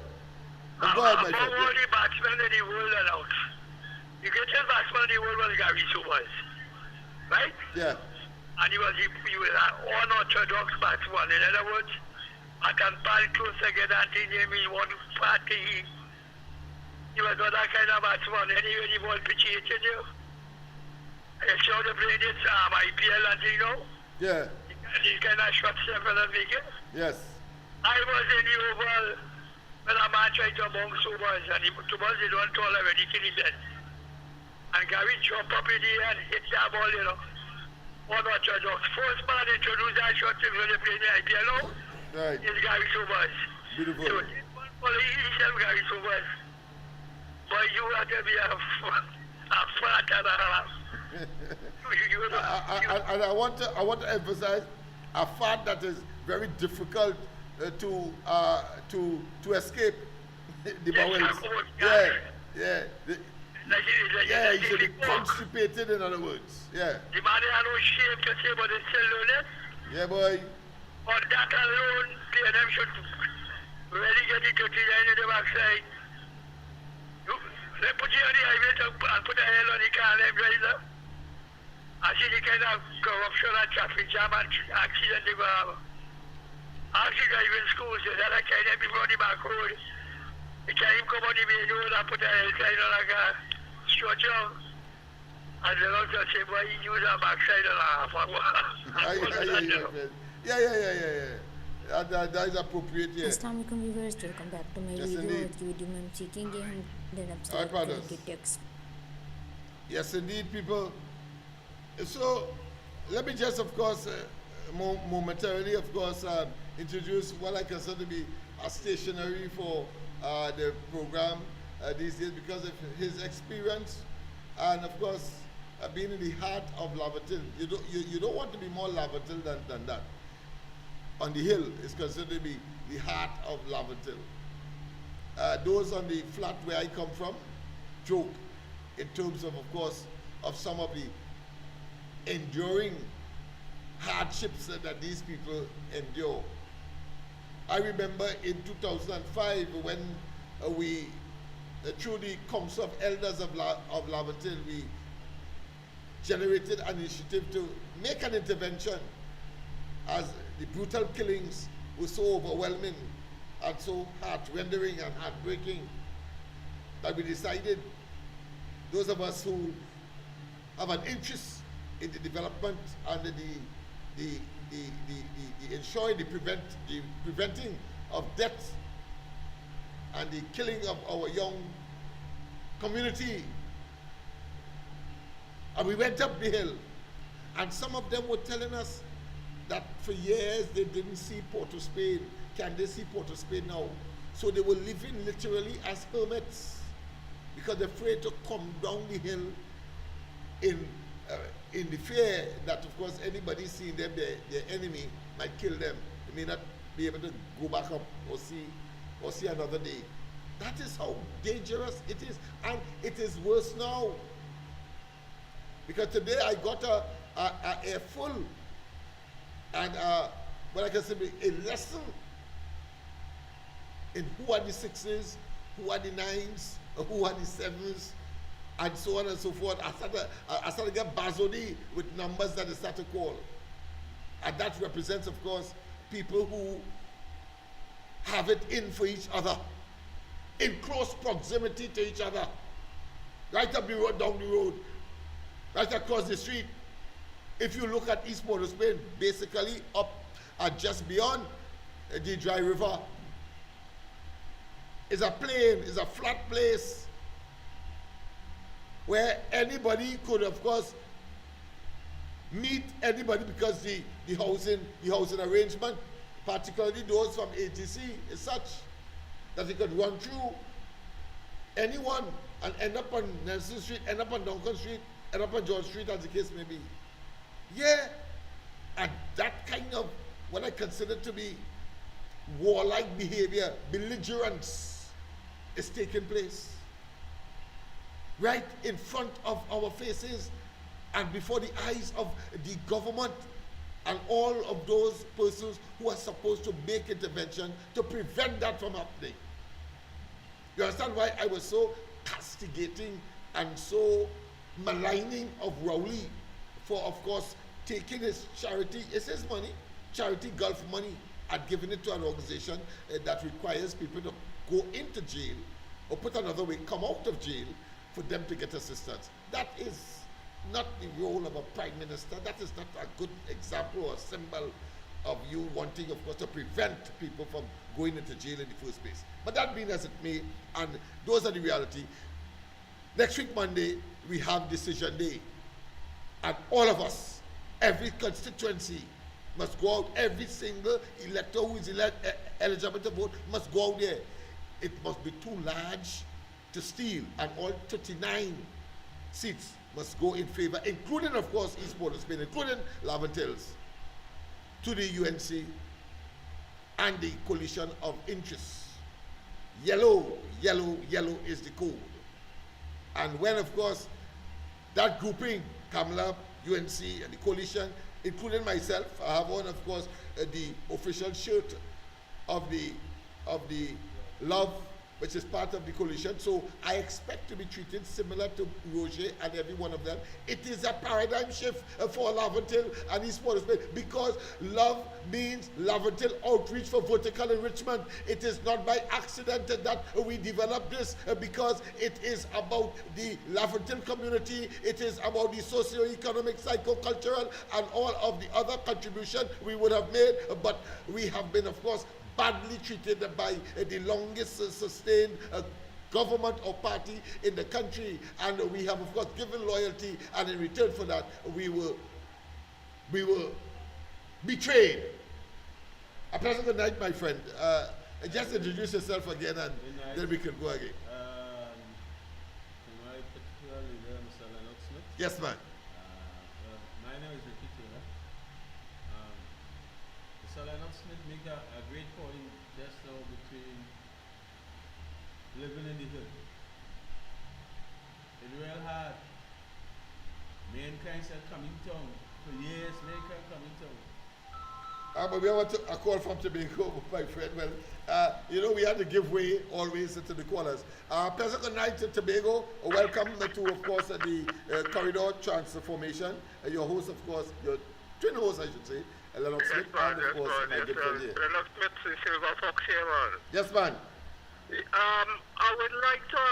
But go ahead, my friend. All the batsmen in the world are out. You get the batsman in the world was Gary Sobers, right? Yeah. And he was an unorthodox batsman. In other words, I can pal close together and name in one party. He was not that kind of batsman. Anyway, he was pitching, you. I saw the play this IPL and you know. Yeah. These kind of shots several and making. Yes. I was in the oval when a man tried to bounce Sobers, and Sobers is one taller when he kill him then. And Gary jumped up in the air and hit that ball, you know. Unorthodox. First man introduced that shot to when they play in the IPL now. Right. Is Gary Sobers. Beautiful. So this one for himself, Gary Sobers. But you have to be a fat and a half. And I want to emphasize a fact that is very difficult to escape the bowels. Yeah. Yeah, he should be constipated, in other words. Yeah. The man has no shame to say, but it's still learning. Yeah, boy. On that alone, PNM should really get into the end of the backside. They put you on the highway and put a hell on the car and drive them. I see the kind of corruption and traffic jam and accident they go have. Actually driving schools, so that kind of people on the back road. They can't even come on the main road and put a hell sign on like a structure. And they also say, boy, you use a backside and a half. Yeah. That is appropriate, yeah. Assalamu alaikum viewers, welcome back to my video. आज की video में हम सीखेंगे हम Lennox के text. Yes, indeed, people. So, let me just, of course, momentarily, of course, introduce what I consider to be a stationery for the program these days because of his experience and, of course, being in the heart of Laverton. You don't want to be more Laverton than that. On the hill is considered to be the heart of Laverton. Those on the flat where I come from joke in terms of course, of some of the enduring hardships that these people endure. I remember in 2005 when we, through the Council of Elders of Laverton, we generated an initiative to make an intervention as the brutal killings were so overwhelming and so heart-rending and heartbreaking that we decided, those of us who have an interest in the development and the ensuring the preventing of death and the killing of our young community. And we went up the hill, and some of them were telling us that for years they didn't see Port of Spain. Can they see Port of Spain now? So they were living literally as hermits because they're afraid to come down the hill in the fear that, of course, anybody seeing them, their enemy, might kill them. They may not be able to go back up or see another day. That is how dangerous it is, and it is worse now. Because today I got a air full, and what I can say, a lesson in who are the sixes, who are the nines, who are the sevens, and so on and so forth. I started to get bazodi with numbers that they start to call. And that represents, of course, people who have it in for each other, in close proximity to each other, right up the road, down the road, right across the street. If you look at East Port of Spain, basically up and just beyond the dry river, is a plain, is a flat place where anybody could, of course, meet anybody because the housing arrangement, particularly those from ATC, is such that you could run through anyone and end up on Nelson Street, end up on Duncan Street, and up on George Street, as the case may be. Yeah, and that kind of what I consider to be warlike behavior, belligerence, is taking place right in front of our faces and before the eyes of the government and all of those persons who are supposed to make intervention to prevent that from happening. You understand why I was so castigating and so maligning of Rowley for, of course, taking his charity, it's his money, charity Gulf money, and giving it to an organization that requires people to go into jail, or put another way, come out of jail for them to get assistance. That is not the role of a prime minister. That is not a good example or symbol of you wanting, of course, to prevent people from going into jail in the first place. But that being as it may, and those are the reality. Next week, Monday, we have decision day. And all of us, every constituency, must go out. Every single elector who is eligible to vote must go out there. It must be too large to steal, and all 39 seats must go in favor, including, of course, East Port of Spain, including Laventils, to the UNC and the coalition of interests. Yellow, yellow, yellow is the code. And when, of course, that grouping, Kamala, UNC, and the coalition, including myself, I have on, of course, the official shirt of the Love, which is part of the coalition. So I expect to be treated similar to Roger and every one of them. It is a paradigm shift for Laventil and East Port of Spain, because Love means Laventil outreach for vertical enrichment. It is not by accident that we developed this, because it is about the Laventil community. It is about the socio-economic, psycho-cultural, and all of the other contribution we would have made. But we have been, of course, badly treated by the longest sustained government or party in the country, and we have, of course, given loyalty, and in return for that, we were betrayed. A pleasant good night, my friend. Just introduce yourself again, and then we can go again. To my particular leader, Mr. Lennox Smith. Yes, man. My name is Ricky Taylor. Mr. Lennox Smith make a great point just now between living in the hood. It's real hard. Mankind said coming town. For years, mankind coming town. But we want a call from Tobago, my friend. Well, you know, we had to give way always to the callers. Pleasant good night to Tobago. Welcome to, of course, the corridor transformation. Your host, of course, your twin host, I should say, Lennox Smith, and of course, my good friend here. Lennox Smith, Silver Fox here, man. Yes, man. I would like to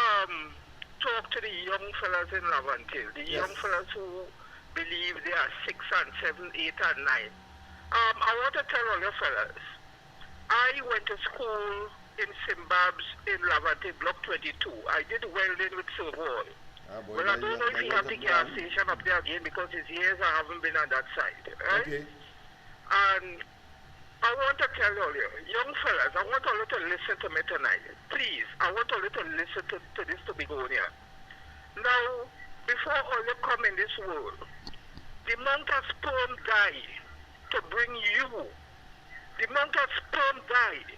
talk to the young fellas in Laventil, the young fellas who believe they are 6 and 7, 8 and 9. I want to tell all you fellas, I went to school in Simbabs in Laventil, Block 22. I did welding with Silverwood. Well, I don't know if he has the gas station up there again, because his years I haven't been on that side, right? Okay. And I want to tell all you, young fellas, I want all you to listen to me tonight. Please, I want all you to listen to this begonia. Now, before all you come in this world, the amount of sperm died to bring you. The amount of sperm died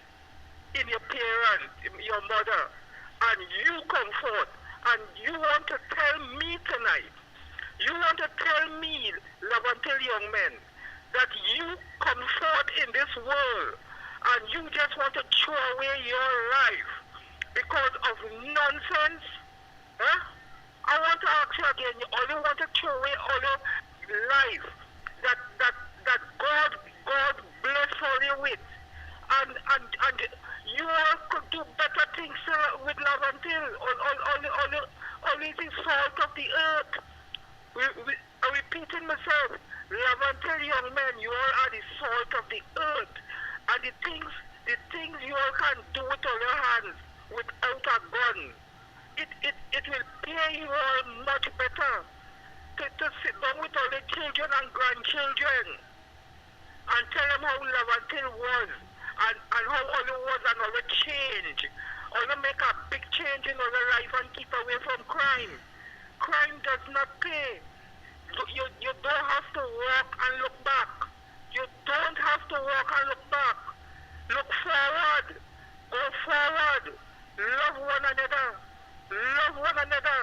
in your parent, your mother, and you come forth, and you want to tell me tonight, you want to tell me, Laventil young men, that you come forth in this world and you just want to throw away your life because of nonsense? Huh? I want to ask you again, all you want to throw away all your life that God bless all you with, and you all could do better things with Laventil. All it is salt of the earth. I'm repeating myself. Laventil young men, you all are the salt of the earth, and the things you all can do with all your hands without a gun, it will pay you all much better to sit down with all the children and grandchildren and tell them how Laventil was and how all it was, and all the change, all to make a big change in all the life and keep away from crime. Crime does not okay. You don't have to walk and look back. You don't have to walk and look back. Look forward. Go forward. Love one another. Love one another.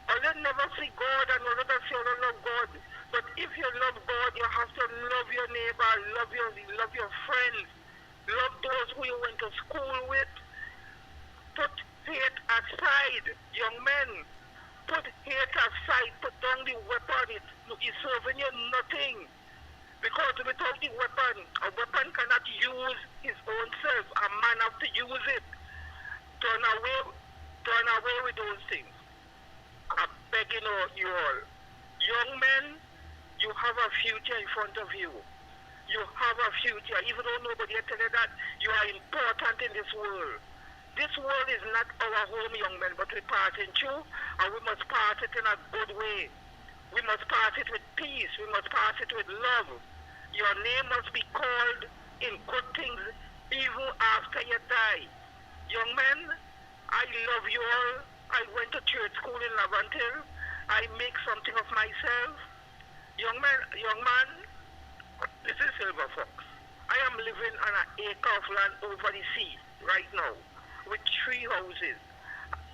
Only never see God and never see you love God. But if you love God, you have to love your neighbor, love your friends, love those who you went to school with. Put hate aside, young men. Put hate aside. Put down the weapon. It's serving you nothing. Because without the weapon, a weapon cannot use his own self. A man has to use it. Turn away with those things. I'm begging you all. Young men, you have a future in front of you. You have a future. Even though nobody will tell you that, you are important in this world. This world is not our home, young men, but we pass it through, and we must pass it in a good way. We must pass it with peace. We must pass it with love. Your name must be called in good things even after you die. Young men, I love you all. I went to church school in Laventille. I make something of myself. Young man, this is Silver Fox. I am living on an acre of land over the sea right now with 3 houses.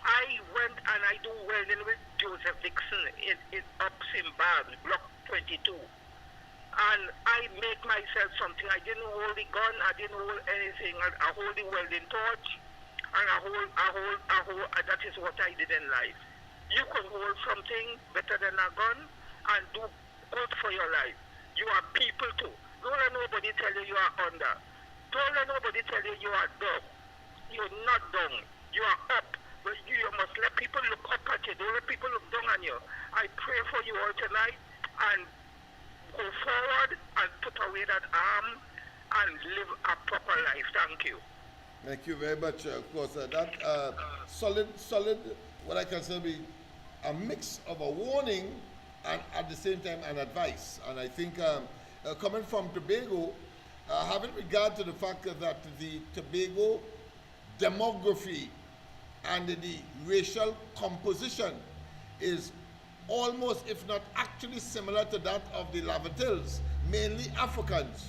I went and I do welding with Joseph Dixon in up Zimbabwe, block 22. And I make myself something. I didn't hold the gun, I didn't hold anything. I hold the welding torch, and I hold, that is what I did in life. You can hold something better than a gun and do good for your life. You are people too. Don't let nobody tell you you are under. Don't let nobody tell you you are dumb. You're not dumb. You are up. But you must let people look up at you. Don't let people look down on you. I pray for you all tonight and go forward and put away that arm and live a proper life. Thank you. Thank you very much. Of course, that solid, what I consider be a mix of a warning and at the same time an advice. And I think coming from Tobago, having regard to the fact that the Tobago demography and the racial composition is almost, if not actually similar to that of the Lavantilles, mainly Africans.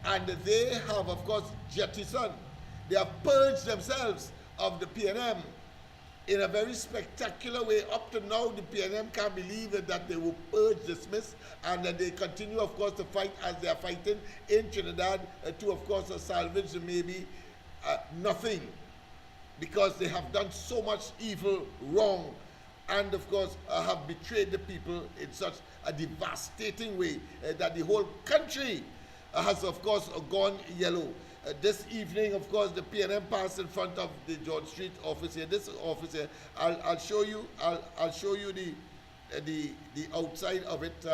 And they have, of course, jettisoned. They have purged themselves of the PNM in a very spectacular way. Up to now, the PNM can't believe that they will purge, dismiss, and that they continue, of course, to fight as they are fighting in Trinidad to, of course, salvage maybe nothing, because they have done so much evil, wrong, and of course have betrayed the people in such a devastating way that the whole country has, of course, gone yellow. This evening, of course, the PNM passed in front of the George Street office here. This office here, I'll show you. I'll show you the outside of it.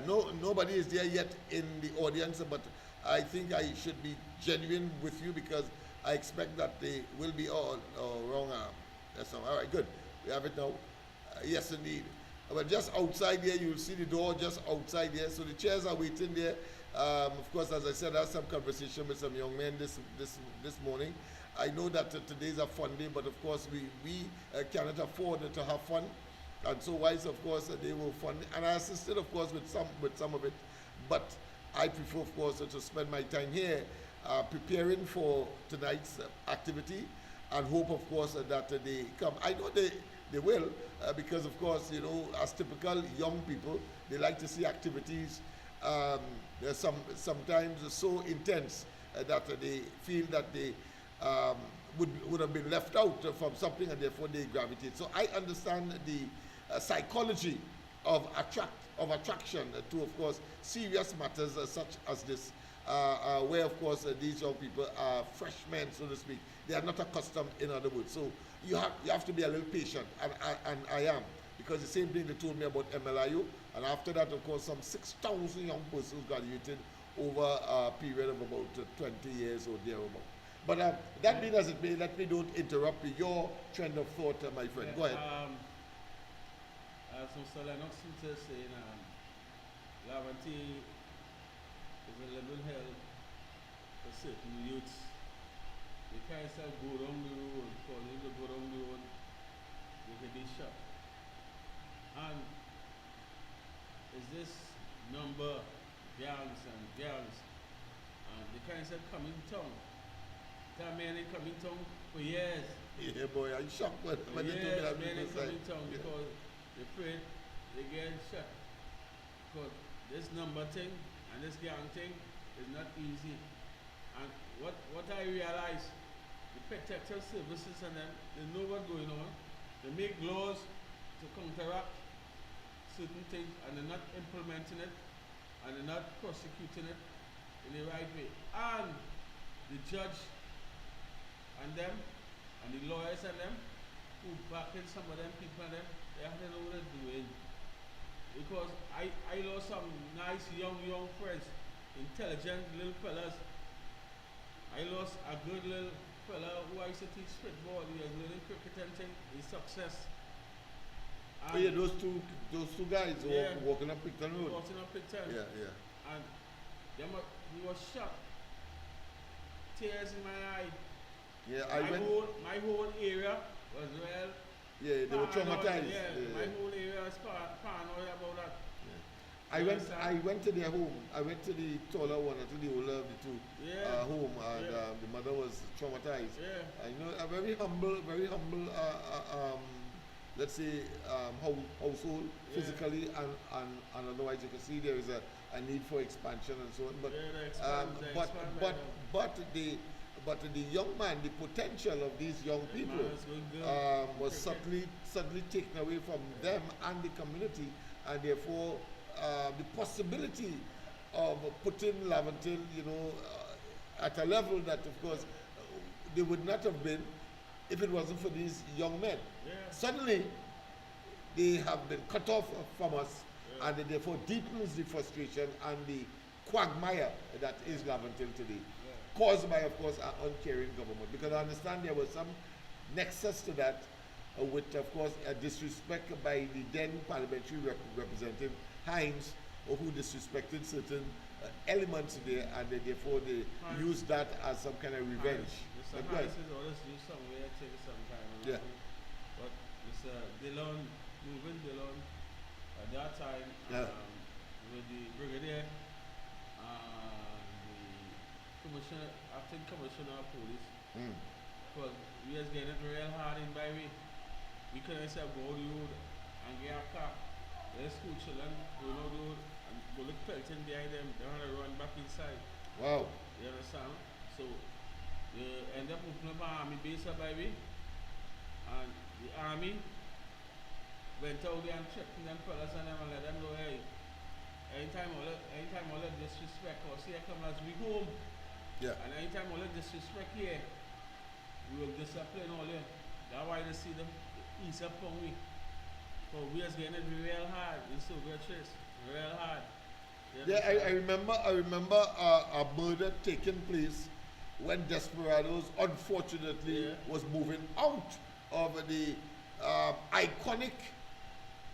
Nobody is there yet in the audience, but I think I should be genuine with you because I expect that they will be all wrong arm. That's all right. Good. We have it now. Yes, indeed. But just outside there, you'll see the door just outside there. So the chairs are waiting there. Of course, as I said, I had some conversation with some young men this morning. I know that today's a fun day, but of course we cannot afford to have fun, and so wise, of course, they will fund. And I assisted, of course, with some of it, but I prefer, of course, to spend my time here preparing for tonight's activity, and hope, of course, that they come. I know they will, because, of course, you know, as typical young people, they like to see activities. Sometimes so intense that they feel that they would have been left out from something, and therefore they gravitate. So I understand the psychology of attraction to, of course, serious matters such as this, where, of course, these young people are freshmen, so to speak. They are not accustomed, in other words. So you have to be a little patient, and I am, because the same thing they told me about MLIU, and after that, of course, some 6,000 young persons graduated over a period of about 20 years or thereabout. But that being as it may, let me don't interrupt your trend of thought, my friend. Go ahead. As Mr. Lennox is saying, Laventille is a little hell for certain youths. They can't say go down the road, for them to go down the road, they can be shot. And is this number gangs and gangs, and the kind of coming town. That man ain't coming town for years. Yeah, boy, I'm shocked when they told me that Man ain't people coming say. town because they afraid they get shot. Because this number thing and this gang thing is not easy. And what I realize, the protective services and them, they know what's going on. They make laws to counteract certain things, and they're not implementing it, and they're not prosecuting it in the right way. And the judge and them, and the lawyers and them, who back in some of them people and them, they have to know what they're doing. Because I lost some nice young friends, intelligent little fellas. I lost a good little fella who I used to teach football. He was learning cricket and thing. His success. Oh yeah, those two guys walking up Picton Road. Walking up Picton. Yeah. And he was shot. Tears in my eye. Yeah, my whole area was well. Yeah, they were traumatized. My whole area was paranoid about that. Yeah. I went to their home. I went to the taller one, I think the older of the two home, and the mother was traumatized. Yeah. I know a very humble, let's say household physically and otherwise. You can see there is a need for expansion and so on. But the young man, the potential of these young people was suddenly taken away from them and the community, and therefore the possibility of putting Laventille, at a level that, of course, they would not have been if it wasn't for these young men. Yeah. Suddenly, they have been cut off from us, and it therefore deepens the frustration and the quagmire that is Laventille today. Caused by, of course, an uncaring government. Because I understand there was some nexus to that with, of course, a disrespect by the then parliamentary representative, Hines, who disrespected certain elements there, and therefore they used that as some kind of revenge. Mr. Hines is always do some weird things sometimes. Yeah. But Mr. Dillon, moving Dillon, at that time, with the brigadier, acting commissioner of police, because we was getting it real hard in by way. We couldn't say go the road and get a car. The school children go down the road and go look pelting behind them. They want to run back inside. Wow. You understand? So you end up opening up an army base by way, and the army went out there and threatened them fellas and them and let them know, hey, anytime all that disrespect or see I come as we home. Yeah. And anytime all that disrespect here, we will discipline all here. That's why they see them ease up on we. But we was getting it real hard in Silver Trace. Real hard. Yeah, I remember a murder taking place when Desperados unfortunately was moving out of the iconic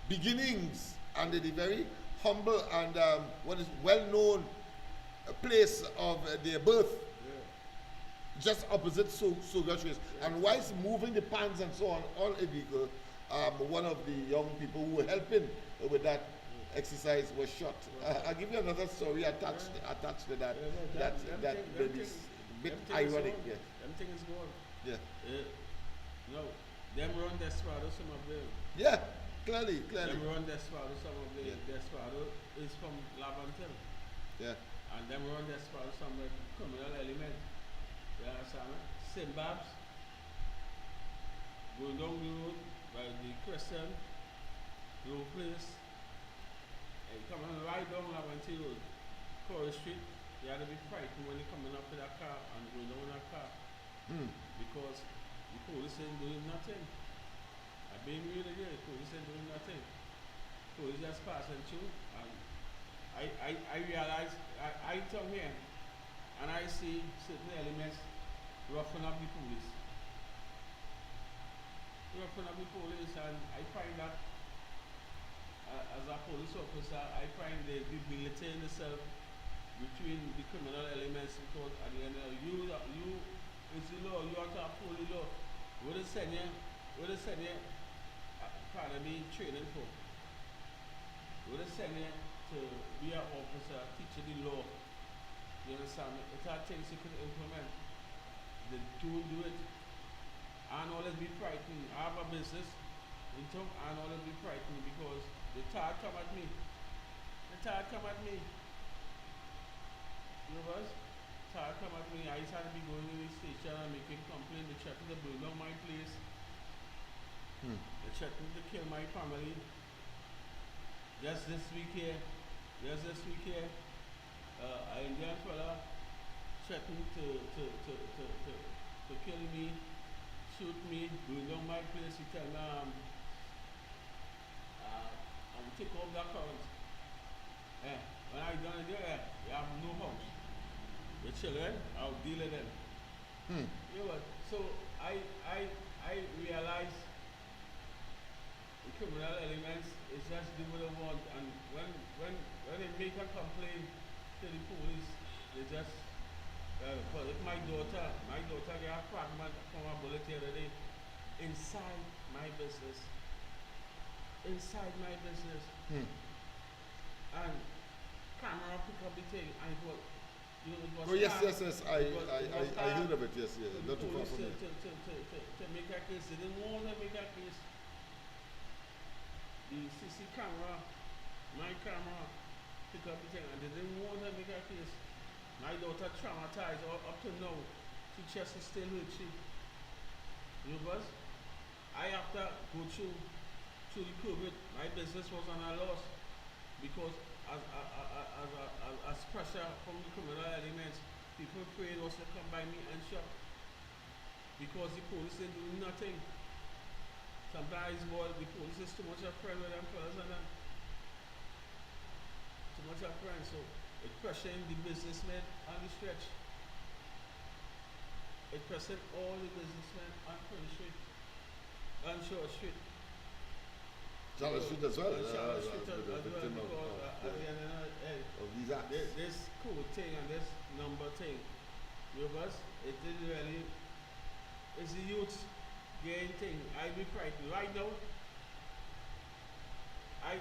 beginnings and the very humble and what is well-known place of their birth, just opposite Sugar Trace. And whilst moving the pans and so on, all illegal, one of the young people who were helping with that exercise was shot. I'll give you another story attached to that. That is a bit ironic. Yeah. Them things gone. Yeah. Them run Desperado, some of them. Yeah, clearly. Them run Desperado, some of them. Desperado is from Laventille. Yeah. And them run Desperado, some of the criminal element. You understand? Simbabs, going down the road by the Crescent, low place, and coming right down Laventille Road, Corey Street. You had to be frightened when you're coming up to that car and going down that car. Because the police ain't doing nothing. I've been really good, the police ain't doing nothing. Police just passing through, and I realize, I come here and I see certain elements roughing up the police. Roughing up the police, and I find that as a police officer, I find the debilitating itself between the criminal elements, because at the end of you it's the law, you have to uphold the law. What is send you, pardon me, training for? What is send you to be an officer, teach you the law. You understand me? It's all things you could implement. They don't do it. And always be frightened. I have a business in town and always be frightened because the tar come at me. The tar come at me. You know what? Tar come at me. I used to be going in the station and making complaint. They threatened to burn down my place. They threatened to kill my family. Just this week here. An Indian fella threatened to kill me, shoot me, burn down my place. He tell me I'm take off the account. When I done it there, you have no house. The children, I'll deal with them. You know what? So I realize the criminal elements is just do what they want, and when they make a complaint to the police, they just because if my daughter get a fragment from a bullet the other day inside my business. And camera pick up the thing and it was yes, I heard of it, yes, not too far from here. To make a case, they didn't want to make a case. The CC camera, my camera, pick up the thing, and they didn't want to make a case. My daughter traumatized up to now. She just is still hurt. You know, I have to go through the COVID. My business was on a loss because as pressure from the criminal elements, people afraid was to come by me and shop because the police didn't do nothing. Sometimes, boy, the police is too much a friend with them fellas and them. Too much a friend, so it pressuring the businessmen on the stretch. It pressured all the businessmen on Front Street, on Short Street. Charlotte Street as well. Charlotte Street as well, because at the end of these acts. This code thing and this number thing, you know, it is really, it's the youth gain thing. I be frightened right now. I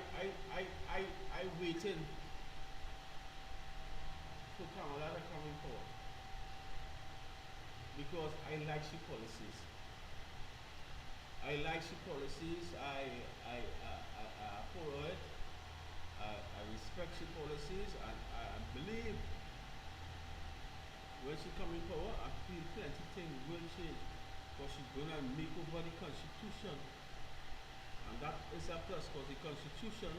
waiting for Kamala to come in forward because I like she policies. I follow it. I respect she policies, and I believe when she come in power, I feel plenty things will change because she's gonna make over the Constitution, and that is a plus because the Constitution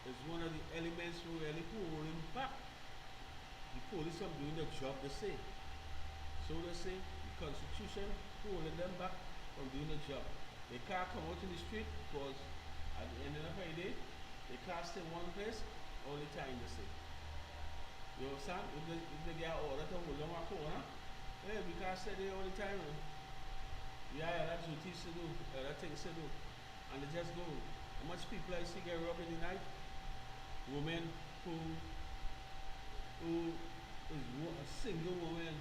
is one of the elements who really holding back the police from doing the job they say. So they say the Constitution holding them back from doing the job. They can't come out in the street because at the end of the day, they can't stay in one place all the time they say. You understand? If they get an order to hold on a corner, we can't stay there all the time. Yeah, that's duties to do, other things to do. And they just go. How much people I see get robbed in the night? Women who is a single woman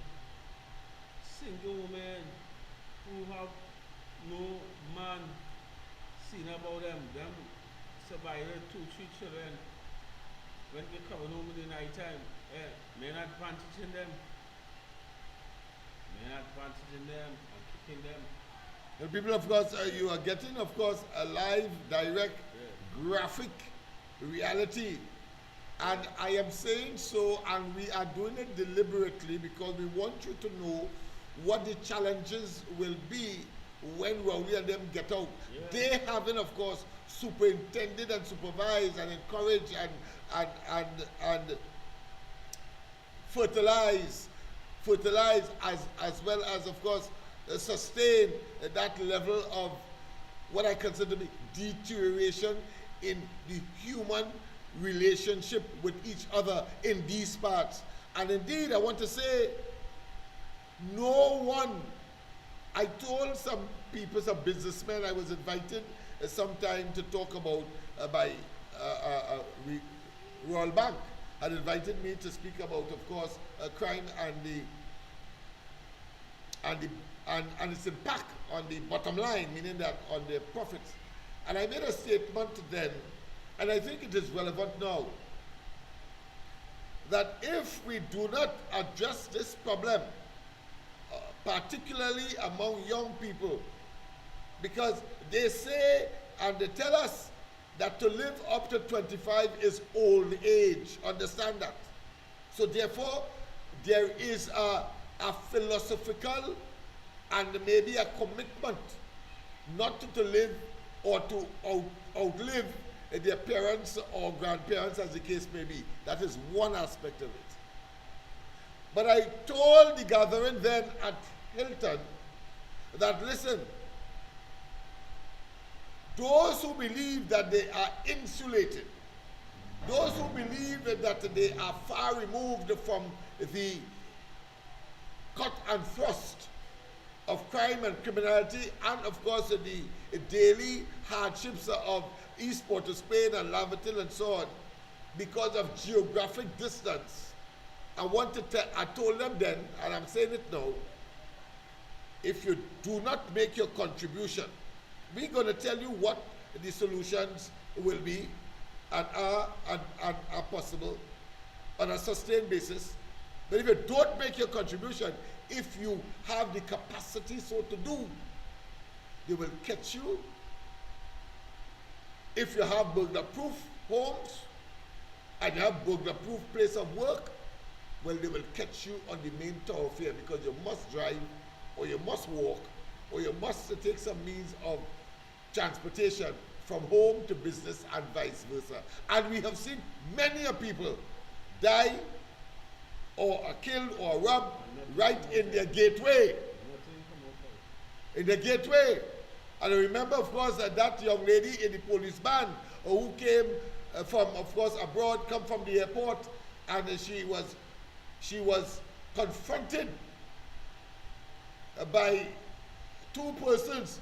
who have no man seen about them surviving 2-3 children when they come home in the night time, men advantaging them and kicking them. And people, of course, you are getting, of course, a live, direct, graphic reality. And I am saying so, and we are doing it deliberately because we want you to know what the challenges will be when we and them get out. Yeah. They haven't, of course, superintended and supervised and encouraged and fertilize as well as, of course, sustain that level of what I consider to be deterioration in the human relationship with each other in these parts. And indeed, I want to say, no one, I told some people, some businessmen I was invited sometime to talk about by Royal Bank had invited me to speak about, of course, crime and its impact on the bottom line, meaning that on the profits. And I made a statement then and I think it is relevant now, that if we do not address this problem, particularly among young people, because they say and they tell us that to live up to 25 is old age. Understand that? So therefore, there is a philosophical and maybe a commitment not to live or to outlive their parents or grandparents, as the case may be. That is one aspect of it. But I told the gathering then at Hilton that, listen, those who believe that they are insulated, those who believe that they are far removed from the cut and thrust of crime and criminality, and of course the daily hardships of East Port of Spain and Lavatil and so on, because of geographic distance. I told them then, and I'm saying it now, if you do not make your contribution, we're going to tell you what the solutions will be and are possible on a sustained basis. But if you don't make your contribution, if you have the capacity so to do, they will catch you. If you have burglar-proof homes and you have burglar-proof place of work, well, they will catch you on the main thoroughfare, because you must drive, or you must walk, or you must take some means of transportation from home to business and vice versa. And we have seen many people die or are killed or robbed right in their gateway. In the gateway. And I remember, of course, that young lady in the police band who came from, of course, abroad, come from the airport, and she was confronted by two persons,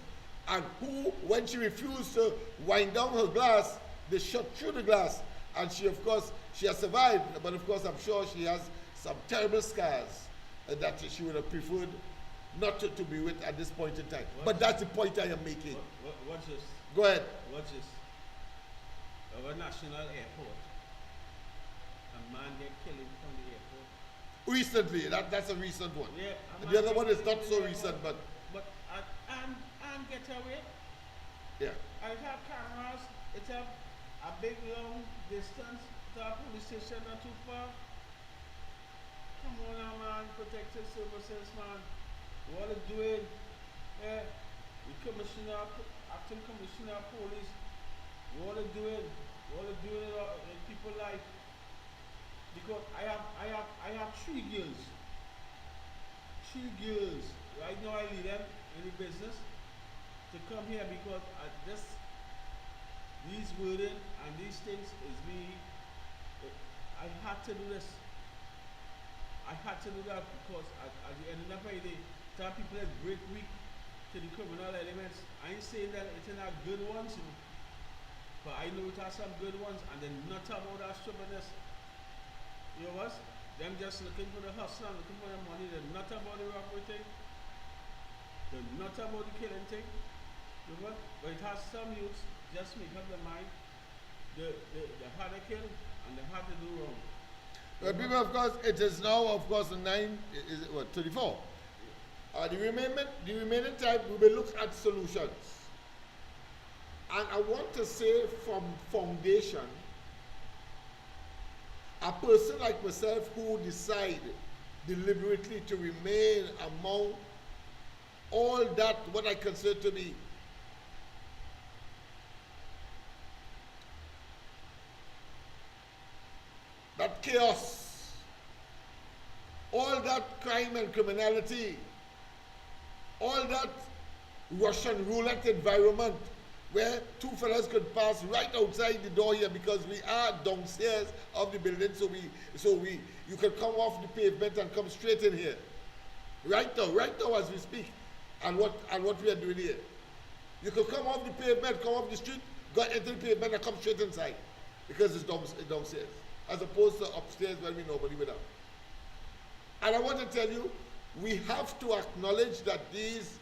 and who, when she refused to wind down her glass, they shot through the glass. And she, of course, she has survived, but of course I'm sure she has some terrible scars that she would have preferred not to be with at this point in time. But that's the point I am making. Watch this. Go ahead. Watch this. Our national airport, a man get killed from the airport. Recently, that's a recent one. Yeah, the other one is not so recent, but and get away. Yeah. I have cameras. It's a big long distance. The police station not too far. Come on now, man. Protective services, man. What are doing? Yeah. The commissioner, acting commissioner of police. What are doing? What are doing in people's life? Because I have three girls. Three girls. Right now I lead them in the business to come here, because these wording and these things is me. I had to do this. I had to do that because at the end of the day, some people that break weak to the criminal elements. I ain't saying that it's not good ones, you know, but I know it has some good ones, and then not about that stubbornness. You know what? Them just looking for the hustle, looking for the money. They're not about the robbery thing. They're not about the killing thing. You know what? But it has some youths just make up their mind. They had to kill and they had to do wrong. Well, people, of course, it is now, of course, 24. The remaining time, we will look at solutions. And I want to say from foundation, a person like myself who decide deliberately to remain among all that, what I consider to be that chaos, all that crime and criminality, all that Russian roulette environment where two fellas could pass right outside the door here, because we are downstairs of the building, so you can come off the pavement and come straight in here. Right now as we speak, and what we are doing here. You can come off the pavement, come off the street, go enter the pavement and come straight inside, because it's downstairs, as opposed to upstairs where we normally would have. And I want to tell you, we have to acknowledge that these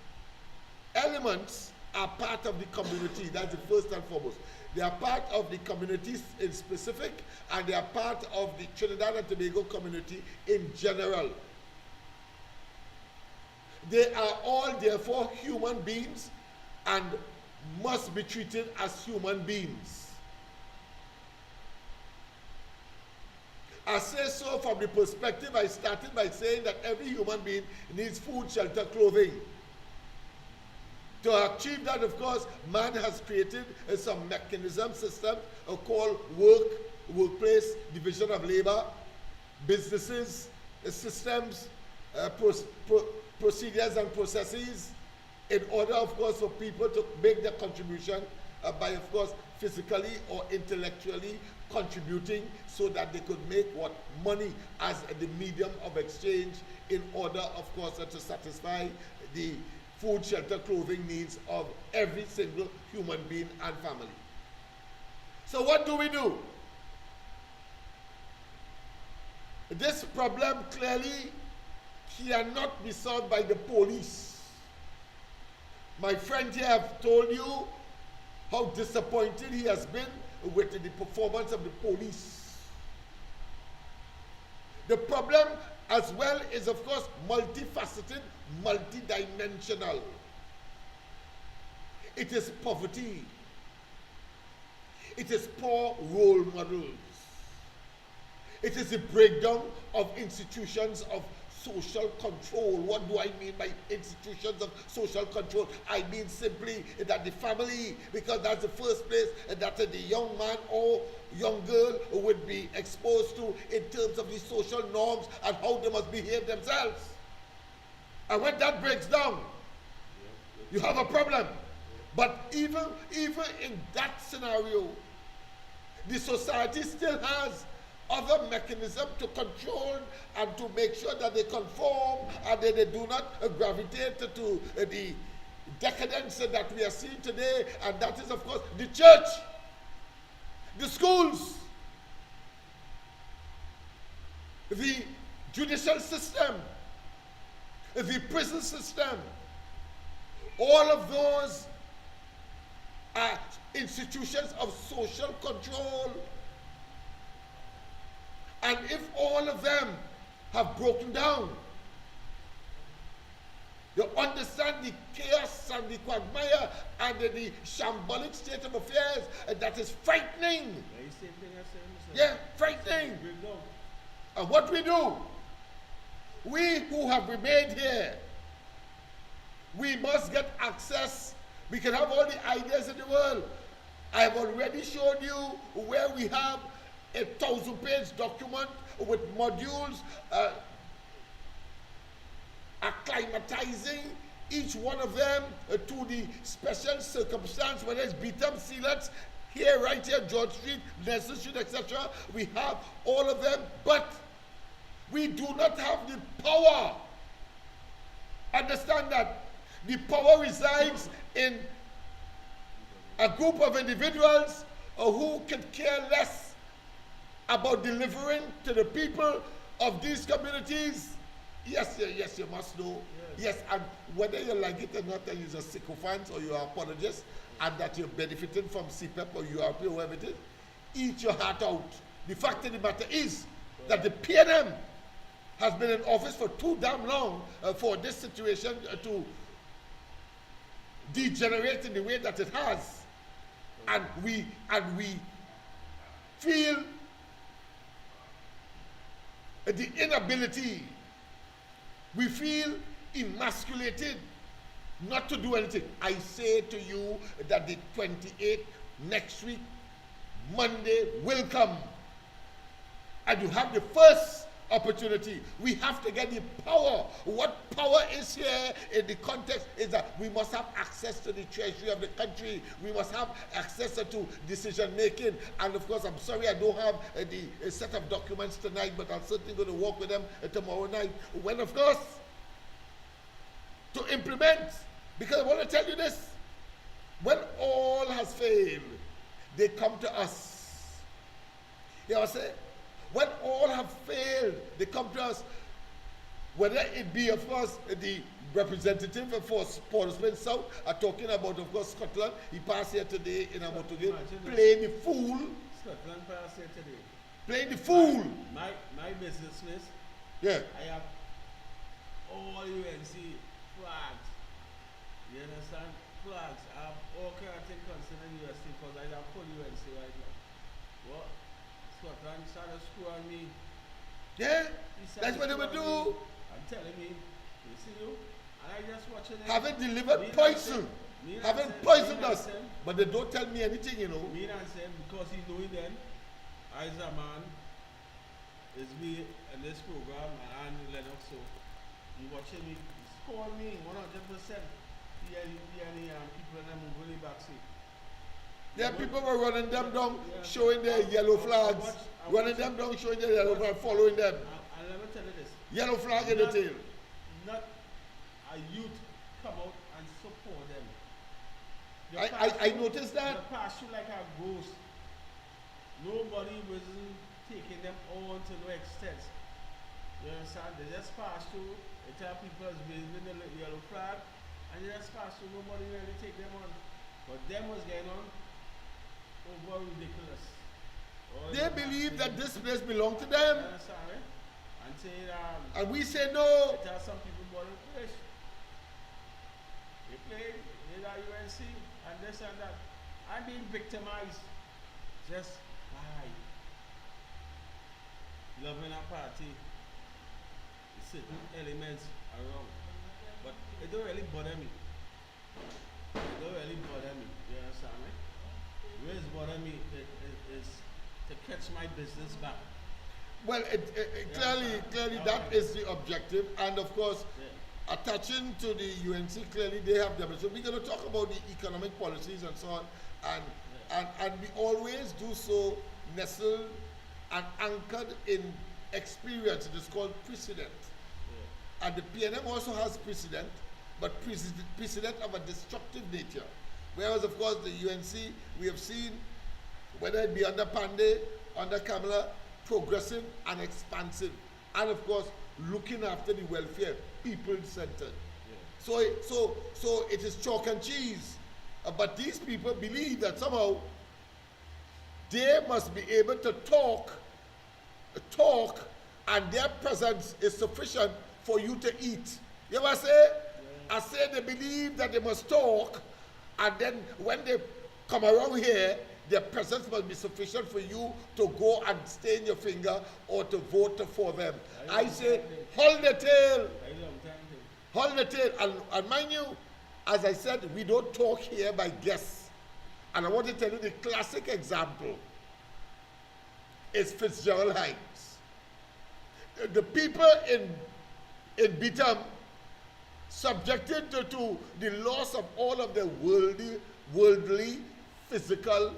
elements are part of the community. That's the first and foremost. They are part of the communities in specific, and they are part of the Trinidad and Tobago community in general. They are all therefore human beings and must be treated as human beings. I say so from the perspective I started by saying that every human being needs food, shelter, clothing. To achieve that, of course, man has created some mechanism system called workplace, division of labor, businesses, systems, procedures and processes, in order, of course, for people to make their contribution by, of course, physically or intellectually contributing so that they could make what money as the medium of exchange in order, of course, to satisfy the food, shelter, clothing needs of every single human being and family. So what do we do? This problem clearly cannot be solved by the police. My friend here have told you how disappointed he has been with the performance of the police. The problem as well is, of course, multifaceted, multidimensional. It is poverty. It is poor role models. It is the breakdown of institutions of social control. What do I mean by institutions of social control? I mean simply that the family, because that's the first place that the young man or young girl would be exposed to in terms of the social norms and how they must behave themselves. And when that breaks down, you have a problem. But even in that scenario, the society still has other mechanisms to control and to make sure that they conform and that they do not gravitate to the decadence that we are seeing today, and that is, of course, the church, the schools, the judicial system, the prison system. All of those are institutions of social control. And if all of them have broken down, you understand the chaos and the quagmire and the shambolic state of affairs that is frightening. Yeah, frightening. And what we do, we who have remained here, we must get access. We can have all the ideas in the world. I have already showed you where we have a 1,000-page document with modules acclimatizing each one of them to the special circumstance, whether it's Beetham, Sealets, here, right here, George Street, Nelson Street, etc. We have all of them, but we do not have the power. Understand that. The power resides in a group of individuals who can care less about delivering to the people of these communities. Yes, you must know. Yes, and whether you like it or not, and you're a sycophant or you are apologist, and that you're benefiting from CPEP or URP or whatever it is, eat your heart out. The fact of the matter is that the PNM has been in office for too damn long for this situation to degenerate in the way that it has. And we feel the inability, we feel emasculated not to do anything. I say to you that the 28th next week, Monday, will come. And you have the first opportunity. We have to get the power. What power is here in the context is that we must have access to the treasury of the country. We must have access to decision making. And of course, I'm sorry I don't have the set of documents tonight, but I'm certainly going to work with them tomorrow night. When, of course, to implement, because I want to tell you this, when all has failed, they come to us. You know what I'm saying? When all have failed, they come to us, whether it be, of course, the representative for Port of Spain South are talking about, of course, Scotland. He passed here today in a motor game, playing the fool. Scotland passed here today. Playing the fool. My business list. Yeah. I have all UNC flags. You understand? Flags. I have all kind of things concerning USC because I have full UNC right now. What? Scotland started screwing me. Yeah. That's what they would do. I'm telling me. You see you? And I just watching it. Haven't delivered poison. Haven't poisoned us. But they don't tell me anything, you know. Me and say because he knowing then, as a man, is me in this program and Lennox, so he watching me, he scored me 100%. He people in the moving backseat. There are people were running them down, showing their yellow flags. Running them down, showing their yellow flag, following them. And let me tell you this. Yellow flag in the tail. Not a youth come out and support them. I noticed that. They pass through like a ghost. Nobody wasn't taking them on to no extent. You understand? They just pass through. They tell people is waving the yellow flag, and they just pass through. Nobody really take them on. But them was getting on over ridiculous. They believe that this place belongs to them. You understand, right? And say, and we say no. They tell some people about the place. They play, they are UNC, and this and that. I'm being victimized. Just why? Loving a party, certain elements around. But it don't really bother me. It don't really bother me. You understand me? What is bother me is to catch my business back. Well, clearly that is the objective, and of course, attaching to the UNC, clearly they have demonstrated. We're going to talk about the economic policies and so on, and we always do so nestled and anchored in experience. It is called precedent. And the PNM also has precedent, but precedent of a destructive nature. Whereas, of course, the UNC, we have seen, whether it be under Pandey, under Kamala, progressive and expansive. And, of course, looking after the welfare, people-centered. So it is chalk and cheese. But these people believe that somehow they must be able to talk, and their presence is sufficient for you to eat. You ever say? I say they believe that they must talk, and then when they come around here, their presence must be sufficient for you to go and stain your finger or to vote for them. I say, hold the tail. Hold the tail. And mind you, as I said, we don't talk here by guess. And I want to tell you the classic example is Fitzgerald Hines. The people in Bitam, subjected to the loss of all of their worldly, physical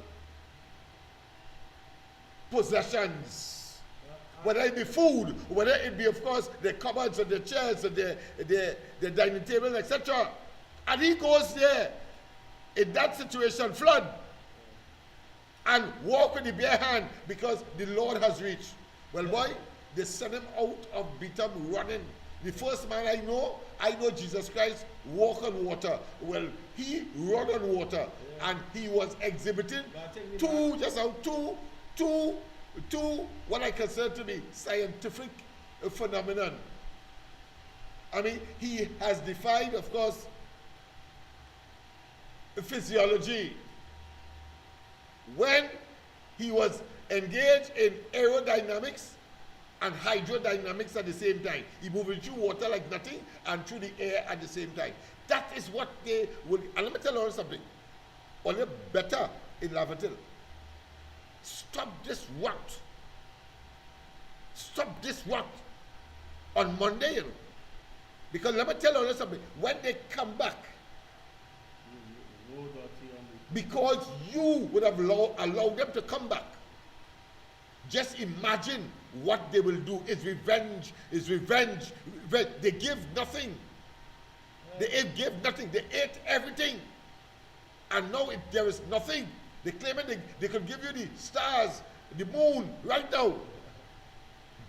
possessions, whether it be food, whether it be, of course, the cupboards and the chairs and the dining table, etc. And he goes there in that situation, flood, and walk with the bare hand because the Lord has reached. Well, boy, they sent him out of Bitam running. The first man I know Jesus Christ walk on water. Well, he run on water, and he was exhibiting two what I consider to be scientific phenomenon. I mean, he has defied, of course, physiology. When he was engaged in aerodynamics and hydrodynamics at the same time. He moving through water like nothing and through the air at the same time. That is what they will. And let me tell you something. Only better in Lavatil. Stop this route. Stop this route on Monday, you know. Because let me tell you something. When they come back, because you would have allowed them to come back. Just imagine what they will do. It's revenge. It's revenge. They give nothing. They gave nothing. They ate everything. And now there is nothing. They claim they could give you the stars, the moon, right now.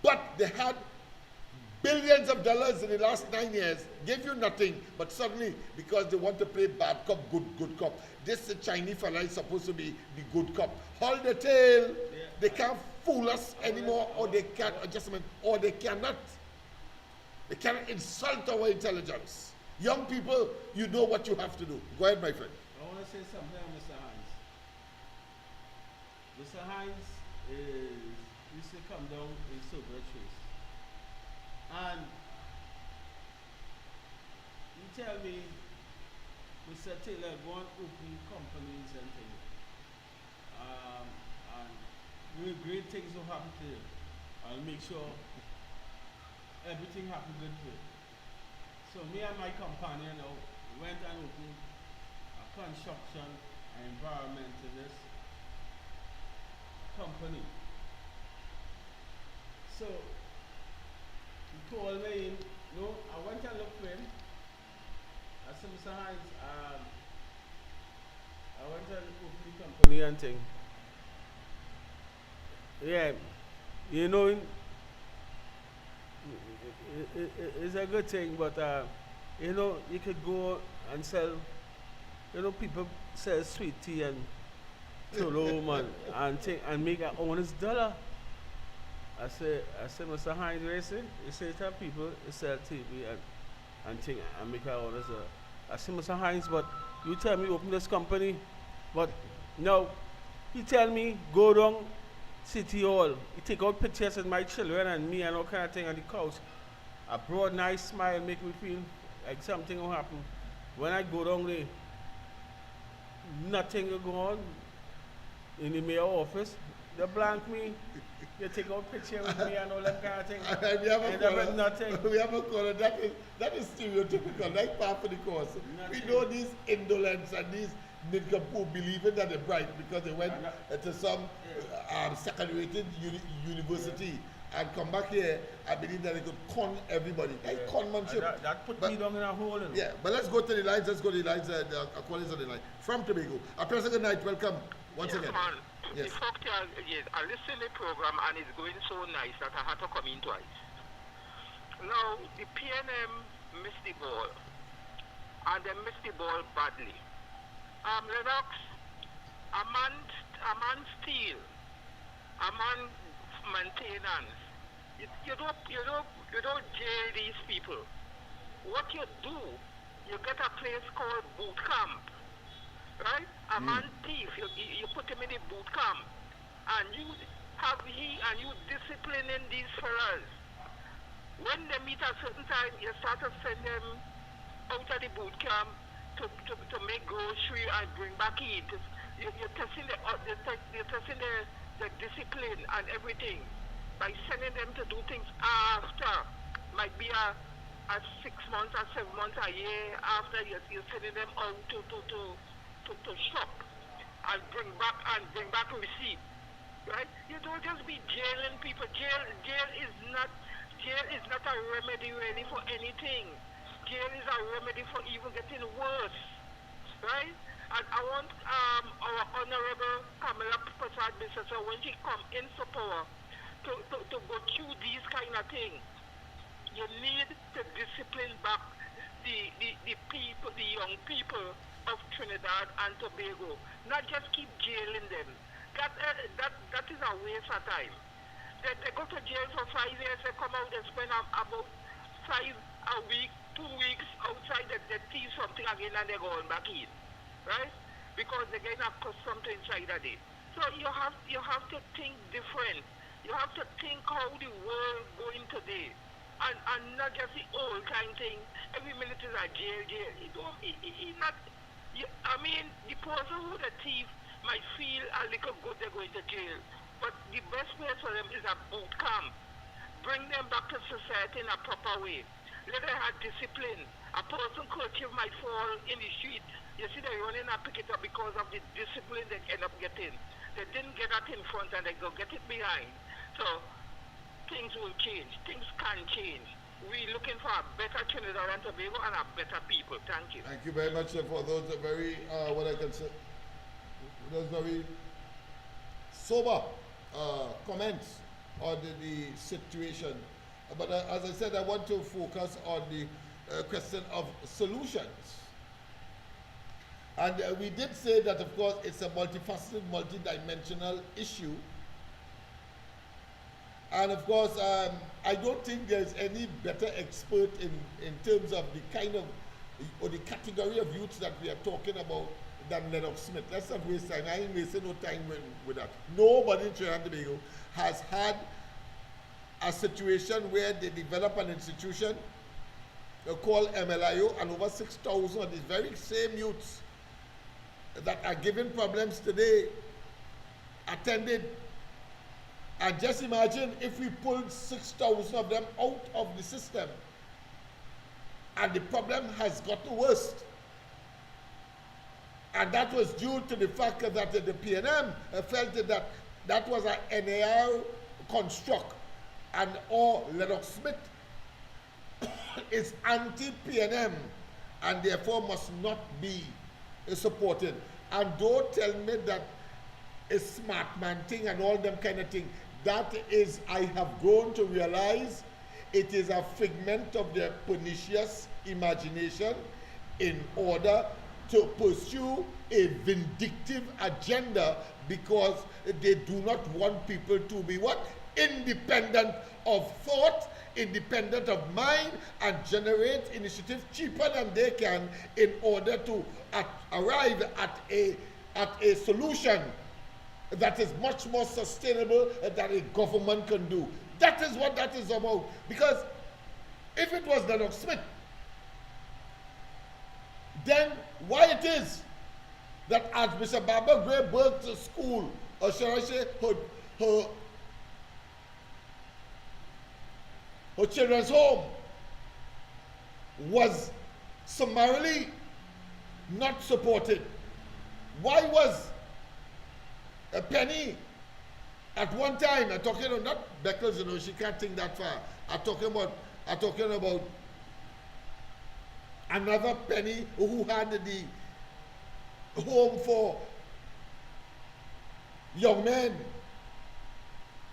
But they had billions of dollars in the last 9 years, gave you nothing, but suddenly, because they want to play bad cop, good cop, this Chinese fella is supposed to be the good cop. Hold the tail. They can't fool us anymore, or they can't adjustment, or they cannot insult our intelligence. Young people, you know what you have to do. Go ahead, my friend. I want to say something, Mr. Hines. Mr. Hines used to come down in Silver Trace. And you tell me, Mr. Taylor, go and open companies and things. And great things will happen to you. I'll make sure everything happens good for you. So me and my companion went and opened a construction and environmentalist company. So he called me in. No, I went and looked for him. I said, Mr. Hines, I went and opened the company and thing. Yeah, you know, it's a good thing, but you know, you could go and sell, you know, people sell sweet tea and tulum and make an honest dollar. I say, Mr. Hines, what you say? You say to people, you sell TV and thing and make an honest dollar. I say, Mr. Hines, but you tell me open this company, but no, he tell me go down City Hall. He take out pictures of my children and me and all kind of thing on the couch. A broad, nice smile make me feel like something will happen. When I go down there, nothing will go on in the mayor office. They blank me. They take out picture with me and all that kind of thing. And nothing. We have a caller. That is stereotypical. That's part of the course. We know these indolents and these nincompoop believing that they're bright because they went to some second-rated university and come back here. I believe that they could con everybody. Like conmanship. That put me down in a hole. Yeah, but let's go to the lines. Let's go to the lines. The callers on the line from Tobago. A pleasant good night. Welcome once again. Man. Yes. The fact is, I listened to the program and it's going so nice that I had to come in twice. Now, the PNM missed the ball, and they missed the ball badly. Lennox, a man steal, a man maintenance. You don't jail these people. What you do, you get a place called boot camp. Right? A man thief, you put him in the boot camp, and you disciplining these fellas. When they meet at a certain time, you start to send them out of the boot camp to make grocery and bring back eat. You're testing the discipline and everything by sending them to do things after. Might be a 6 months or 7 months, a year after you're sending them out to shop and bring back receipt, right? You don't just be jailing people. Jail is not a remedy really for anything. Jail is a remedy for even getting worse, right? And I want our Honorable Kamala Prasad Bissessar, when she come into power, to go through these kind of things. You need to discipline back the people, the young people of Trinidad and Tobago, not just keep jailing them. That is a waste of time. They go to jail for 5 years, they come out and spend about 5 a week, 2 weeks outside, they thief something again and they're going back in, right? Because they're getting accustomed to inside of it. So you have to think different. You have to think how the world going today. And not just the old kind thing. Every minute is a jail. The person who the thief might feel a little good they're going to jail. But the best place for them is a boot camp. Bring them back to society in a proper way. Let them have discipline. A person curfew might fall in the street. You see they're running and pick it up because of the discipline they end up getting. They didn't get that in front and they go get it behind. So things will change. Things can change. We're looking for a better Trinidad and Tobago and a better people. Thank you. Thank you very much for those very, what I can say, those very sober comments on the situation But as I said, I want to focus on the question of solutions. And we did say that, of course, it's a multifaceted, multidimensional issue. And of course, I don't think there's any better expert in terms of the kind of, or the category of youths that we are talking about than Lennox Smith. Let's not waste time. I ain't wasting no time with that. Nobody in Trinidad and Tobago has had a situation where they develop an institution called MLIO, and over 6,000 of these very same youths that are giving problems today attended. And just imagine if we pulled 6,000 of them out of the system and the problem has gotten worse. And that was due to the fact that the PNM felt that that was an NAR construct, and or Lennox Smith is anti-PNM and therefore must not be supported. And don't tell me that a smart man thing and all them kind of thing. That is, I have grown to realize, it is a figment of their pernicious imagination in order to pursue a vindictive agenda, because they do not want people to be what? Independent of thought, independent of mind, and generate initiative cheaper than they can in order to arrive at a solution that is much more sustainable than a government can do. That is what that is about. Because if it was Lennox Smith, then why it is that as Mr. Barbara Gray worked to school, or shall I say her children's home was summarily not supported? Why was a Penny at one time, I'm talking about not Beckles, you know, she can't think that far. I'm talking about another Penny who had the home for young men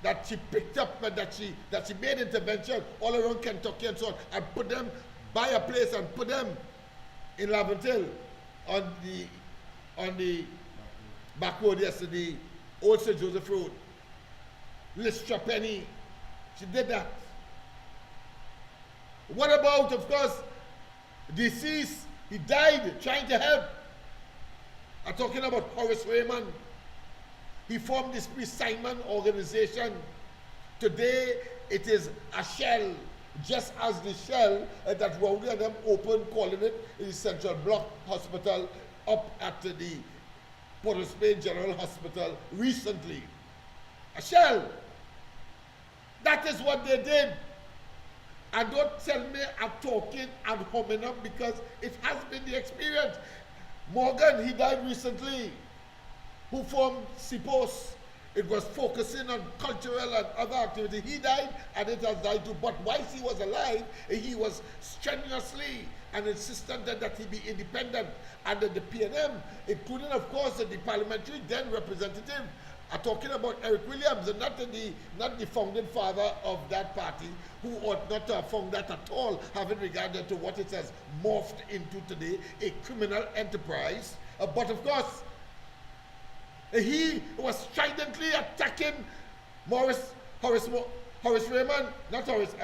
that she picked up and that she made intervention all around Kentucky and so on, and put them, buy a place and put them in Laventille on the back road yesterday, Old St. Joseph Road. Listra Penny, she did that. What about, of course, deceased? He died trying to help. I'm talking about Horace Raymond. He formed this Simon organization. Today, it is a shell, just as the shell that Rowdy and them opened, calling it the Central Block Hospital up at the Port of Spain General Hospital recently. A shell. That is what they did. And don't tell me I'm talking ad hominem, because it has been the experience. Morgan, he died recently, who formed CPOS. It was focusing on cultural and other activities. He died, and it has died too. But whilst he was alive, he was strenuously and insistent that he be independent. And the PNM, including, of course, the parliamentary then representative, are talking about Eric Williams, and not the founding father of that party, who ought not to have found that at all, having regard to what it has morphed into today, a criminal enterprise. But of course, he was stridently attacking Horace Raymond, not Horace,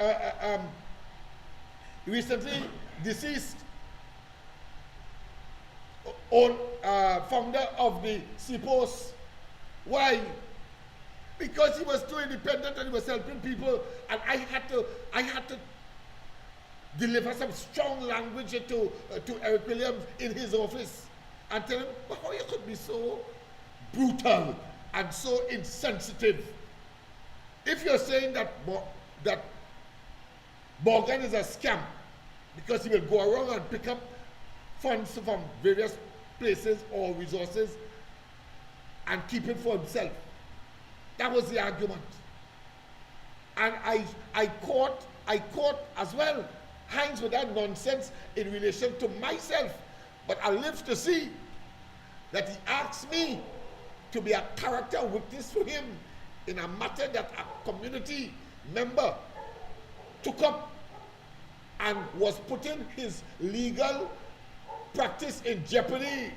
recently deceased founder of the CPOS. Why? Because he was too independent and he was helping people, and I had to deliver some strong language to Eric Williams in his office and tell him, well, how you could be so brutal and so insensitive. If you're saying that Morgan is a scam because he will go around and pick up funds from various places or resources and keep it for himself. That was the argument. And I caught as well Hines with that nonsense in relation to myself. But I live to see that he asked me to be a character witness for him in a matter that a community member took up and was putting his legal practice in jeopardy,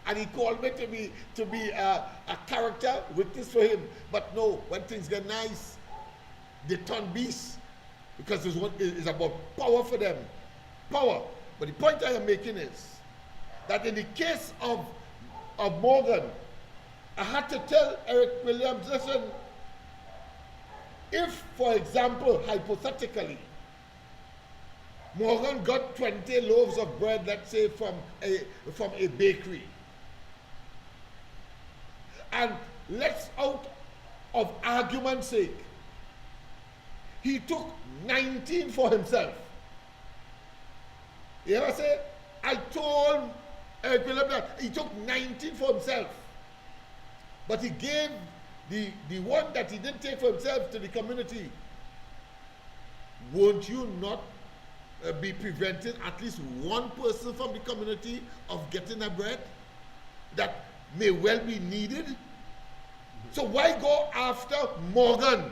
and he called me to be a character witness for him. But no, when things get nice, they turn beasts, because it's about power for them. Power. But the point I am making is that in the case of Morgan, I had to tell Eric Williams, listen, if, for example, hypothetically, Morgan got 20 loaves of bread, let's say, from a bakery, and let's, out of argument's sake, he took 19 for himself. You ever say, I told Eric Williams that he took 19 for himself, but he gave the one that he didn't take for himself to the community. Won't you not be preventing at least one person from the community of getting a bread that may well be needed? So why go after Morgan?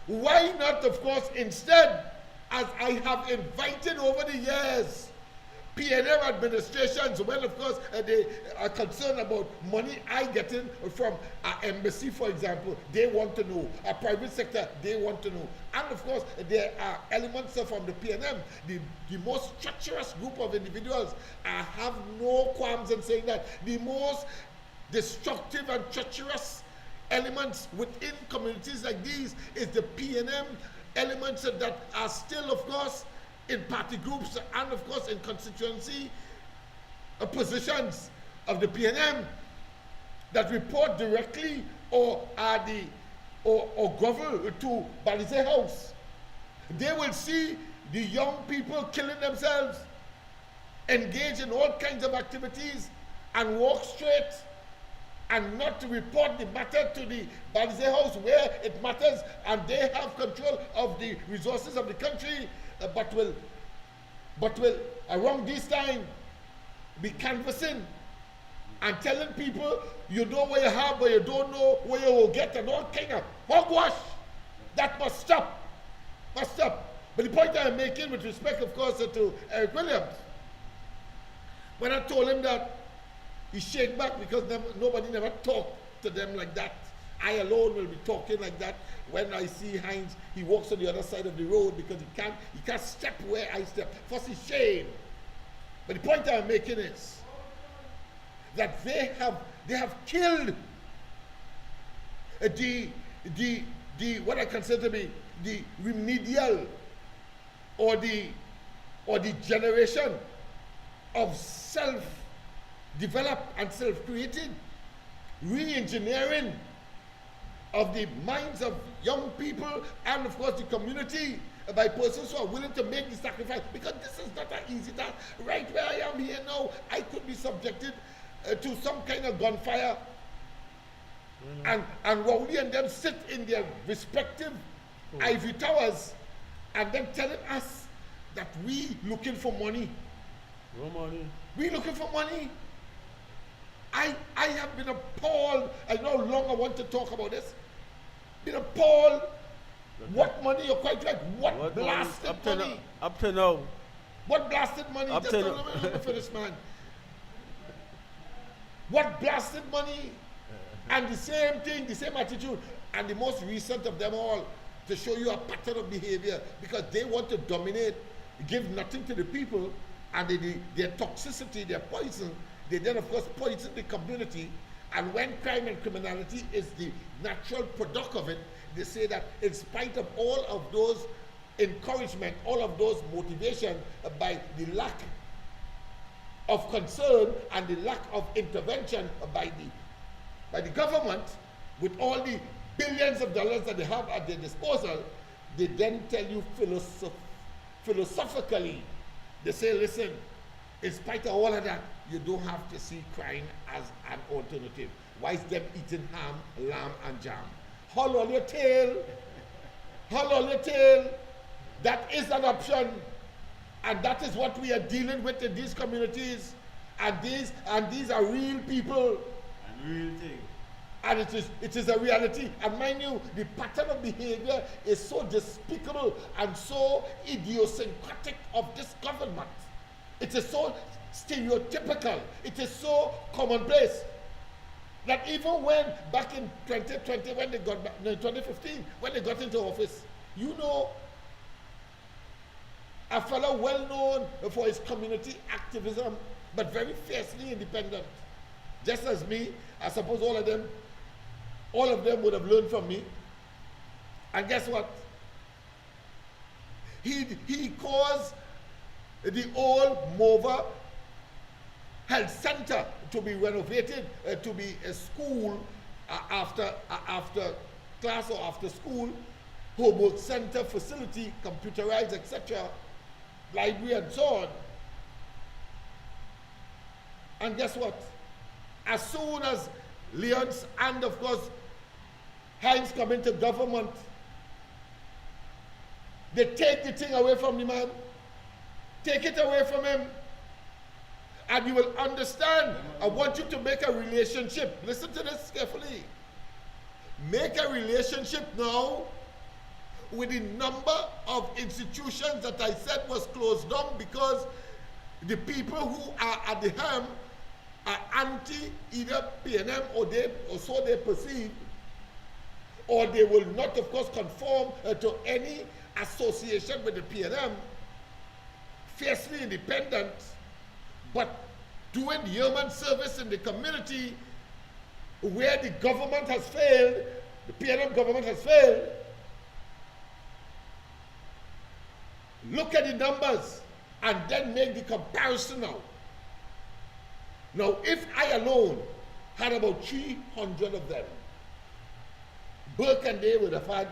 Why not, of course, instead, as I have invited over the years, PNM administrations, when of course they are concerned about money I get in from our embassy, for example, they want to know. Our private sector, they want to know. And of course, there are elements from the PNM, the most treacherous group of individuals. I have no qualms in saying that the most destructive and treacherous elements within communities like these is the PNM elements that are still, of course, in party groups and, of course, in constituency positions of the PNM that report directly or govern to Balize House. They will see the young people killing themselves, engage in all kinds of activities, and walk straight, and not to report the matter to the Balize House where it matters, and they have control of the resources of the country, but will around this time be canvassing and telling people you know where you have, but you don't know where you will get, and all kind of hogwash. That must stop. Must stop. But the point I am making with respect, of course, to Eric Williams, when I told him that, he shake back because nobody never talked to them like that. I alone will be talking like that. When I see Heinz, he walks on the other side of the road because he can't step where I step. First, it's shame. But the point I'm making is that they have killed the what I consider to be the remedial or the generation of self-developed and self-created re-engineering of the minds of young people and, of course, the community by persons who are willing to make the sacrifice, because this is not an easy task. Right where I am here now, I could be subjected to some kind of gunfire, and Rowley and them sit in their respective ivory towers and then telling us that we looking for money. No money. We looking for money. I have been appalled. I no longer want to talk about this. Been appalled. What money? You're quite right. What blasted money? Up to now. What blasted money? Up Just to let me finish, man. What blasted money? And the same thing, the same attitude. And the most recent of them all, to show you a pattern of behavior, because they want to dominate, give nothing to the people, and their toxicity, their poison, they then, of course, poison the community. And when crime and criminality is the natural product of it, they say that in spite of all of those encouragement, all of those motivation, by the lack of concern and the lack of intervention by the government, with all the billions of dollars that they have at their disposal, they then tell you philosophically, they say, listen, in spite of all of that, you don't have to see crime as an alternative. Why is them eating ham, lamb, and jam? Haul on your tail. Haul on your tail. That is an option. And that is what we are dealing with in these communities. And these are real people. And real thing. And it is a reality. And mind you, the pattern of behavior is so despicable and so idiosyncratic of this government. It is so stereotypical. It is so commonplace that even when back in 2020, when they got back, no, 2015, when they got into office, you know, a fellow well known for his community activism, but very fiercely independent, just as me. I suppose all of them would have learned from me. And guess what? He caused the old Mova Health Center to be renovated to be a school after class or after school, homework center facility, computerized, etc., library and so on. And guess what? As soon as Leon's and of course Heinz come into government, they take the thing away from the man. Take it away from him. And you will understand. I want you to make a relationship. Listen to this carefully. Make a relationship now with the number of institutions that I said was closed down because the people who are at the helm are anti either PNM or so they perceive, or they will not, of course, conform to any association with the PNM, fiercely independent, but doing human service in the community where the government has failed, the PNM government has failed. Look at the numbers and then make the comparison now. Now, if I alone had about 300 of them, Burke and they would have had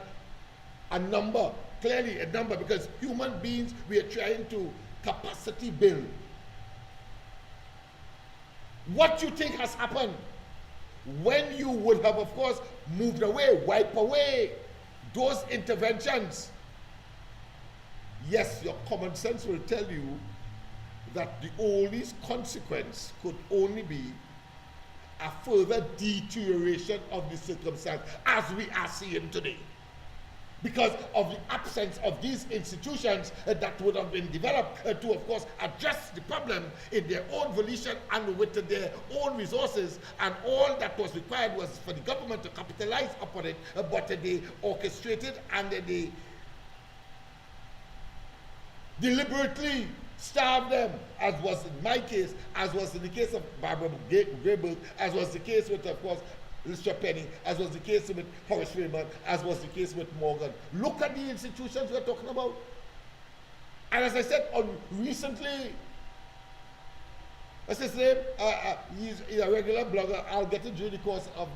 a number, clearly a number, because human beings, we are trying to capacity build. What you think has happened when you would have, of course, moved away, wipe away those interventions? Yes, your common sense will tell you that the only consequence could only be a further deterioration of the circumstance as we are seeing today, because of the absence of these institutions that would have been developed to, of course, address the problem in their own volition and with their own resources, and all that was required was for the government to capitalize upon it, but they orchestrated and they deliberately starved them, as was in my case, as was in the case of Barbara Grayberg, as was the case with, of course, Lister Penny, as was the case with Horace Raymond, as was the case with Morgan. Look at the institutions we're talking about. And as I said, recently, what's his name? He's a regular blogger. I'll get it during the course of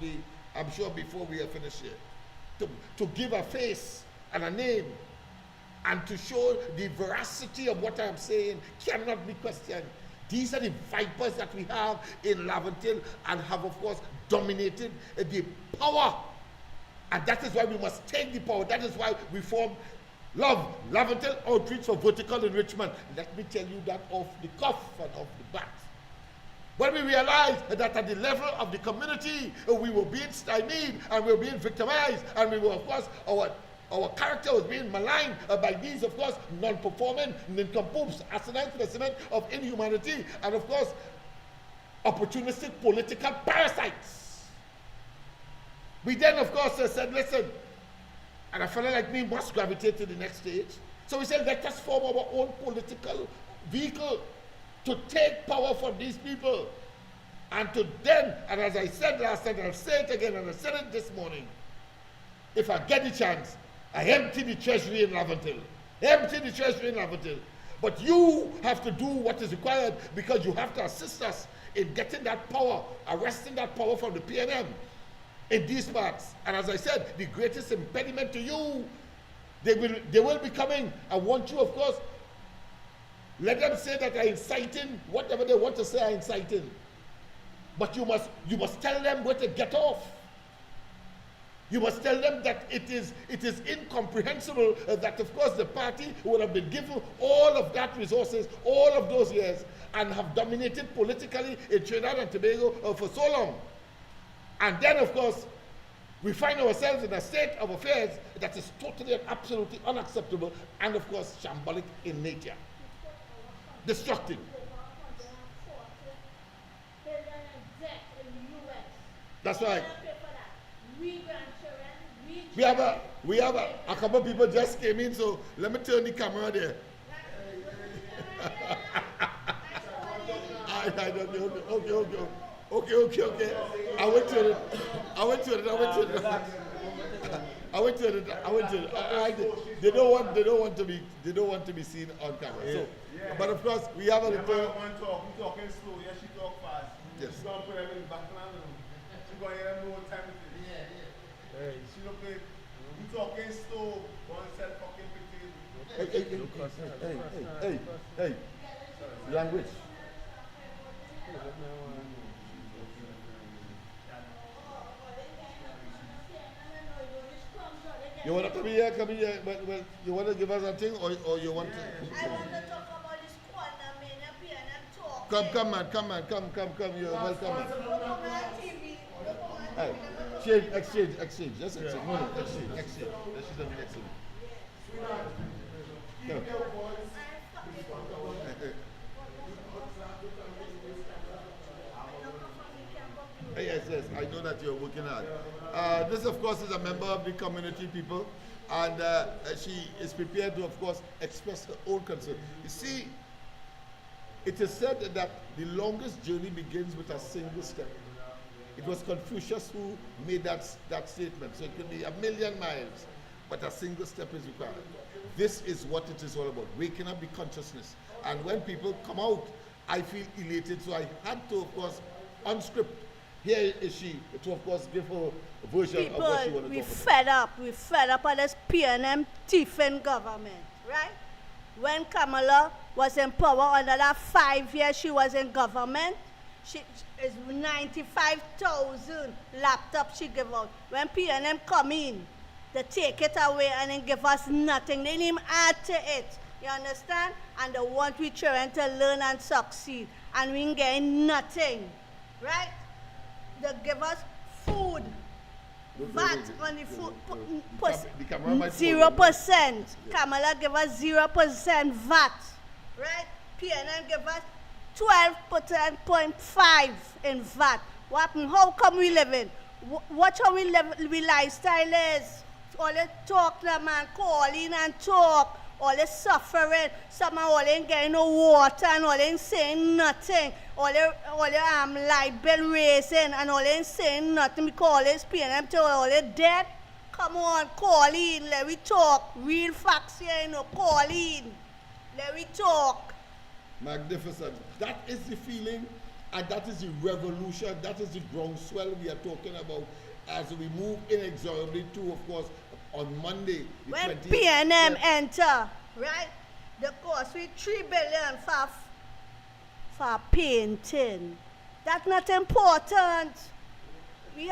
I'm sure before we are finished here, to give a face and a name and to show the veracity of what I'm saying cannot be questioned. These are the vipers that we have in Laventille and have, of course, dominated the power. And that is why we must take the power. That is why we formed Laventille Outreach for Vertical Enrichment. Let me tell you that off the cuff and off the bat. When we realized that at the level of the community, we were being stymied and we were being victimized, and we were, of course, our character was being maligned by these, of course, non-performing nincompoops, asinine specimen of inhumanity, and, of course, opportunistic political parasites. We then, of course, said, listen, and a fellow like me must gravitate to the next stage. So we said, let us form our own political vehicle to take power from these people. And to then, and as I said last night, I'll say it again, and I said it this morning, if I get the chance, I empty the treasury in Laventille. Empty the treasury in Laventille. But you have to do what is required, because you have to assist us in getting that power, arresting that power from the PNM in these parts. And as I said, the greatest impediment to you, they will be coming. I want you, of course, let them say that I'm inciting, whatever they want to say I'm inciting. But you must tell them where to get off. You must tell them that it is incomprehensible that, of course, the party would have been given all of that resources, all of those years, and have dominated politically in Trinidad and Tobago for so long. And then, of course, we find ourselves in a state of affairs that is totally and absolutely unacceptable and, of course, shambolic in nature. Destructive. That's right. We have a couple of people just came in, so let me turn the camera there. Okay. I went to it. They don't want to be seen on camera. So, but of course we have a little. You talking slow, yeah, she talk fast. Yes. She's gonna put them in the background. She's gonna hear them know what time it is. Hey. She look like you talking slow, one set fucking pictures. Hey. Language. You want to come here, well, you want to give us a thing or you want to? I want to talk about this corner, man, up here and talk. Come, man, you're welcome. Look on my TV. Hey, exchange, just exchange. No, exchange. That should have been excellent. No. Yes, I know that you're working hard. This, of course, is a member of the community people, and she is prepared to, of course, express her own concern. You see, it is said that the longest journey begins with a single step. It was Confucius who made that statement. So it could be 1,000,000 miles, but a single step is required. This is what it is all about, waking up the consciousness. And when people come out, I feel elated. So I had to, of course, unscript. Here is she to, of course, give her a version of what she wanted to talk about. We fed up of this PNM thieving government, right? When Kamala was in power, under that 5 years she was in government, she is 95,000 laptops she gave out. When PNM come in, they take it away and then give us nothing. They didn't even add to it. You understand? And they want we children to learn and succeed. And we ain't getting nothing. Right? They give us food. VAT on the food. 0%. Kamala give us 0% VAT. Right? PNM give us 12.5 in VAT. How come we living? Watch how we lifestyle is. All the talk, the man, calling and talk. All the suffering. Some all ain't getting no water and all ain't saying nothing. All the light bill raising and all ain't saying nothing because all this PNM to all they dead. Come on, call in, let we talk. Real facts here, you know, call in. Let we talk. Magnificent. That is the feeling, and that is the revolution, that is the groundswell we are talking about as we move inexorably to, of course, on Monday, the when 20th. PNM enter, right, the cost we 3 billion for painting. That's not important. We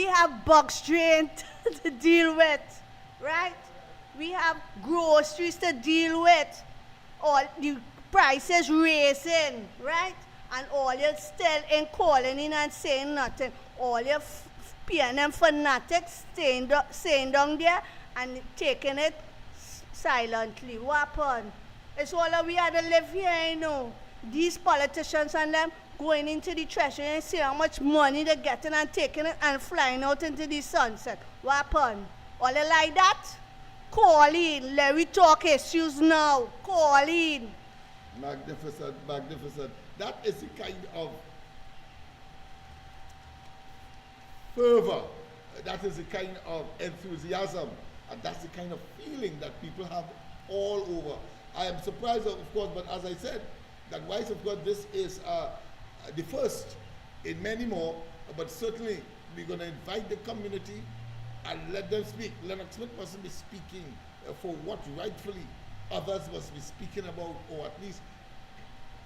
have box drain to deal with, right? We have groceries to deal with. All the prices raising, right? And all you still ain't calling in and saying nothing. All your PNM fanatics staying down there and taking it silently. What happened? It's all we had to live here, you know. These politicians and them going into the treasury and see how much money they're getting and taking it and flying out into the sunset. What happened? All they like that? Call in. Let we talk issues now. Call in. Magnificent. That is the kind of fervor, that is the kind of enthusiasm, and that's the kind of feeling that people have all over. I am surprised, of course, but as I said, that whilst, of course, this is the first in many more, but certainly we're going to invite the community and let them speak. Lennox Smith mustn't be speaking for what rightfully others must be speaking about, or at least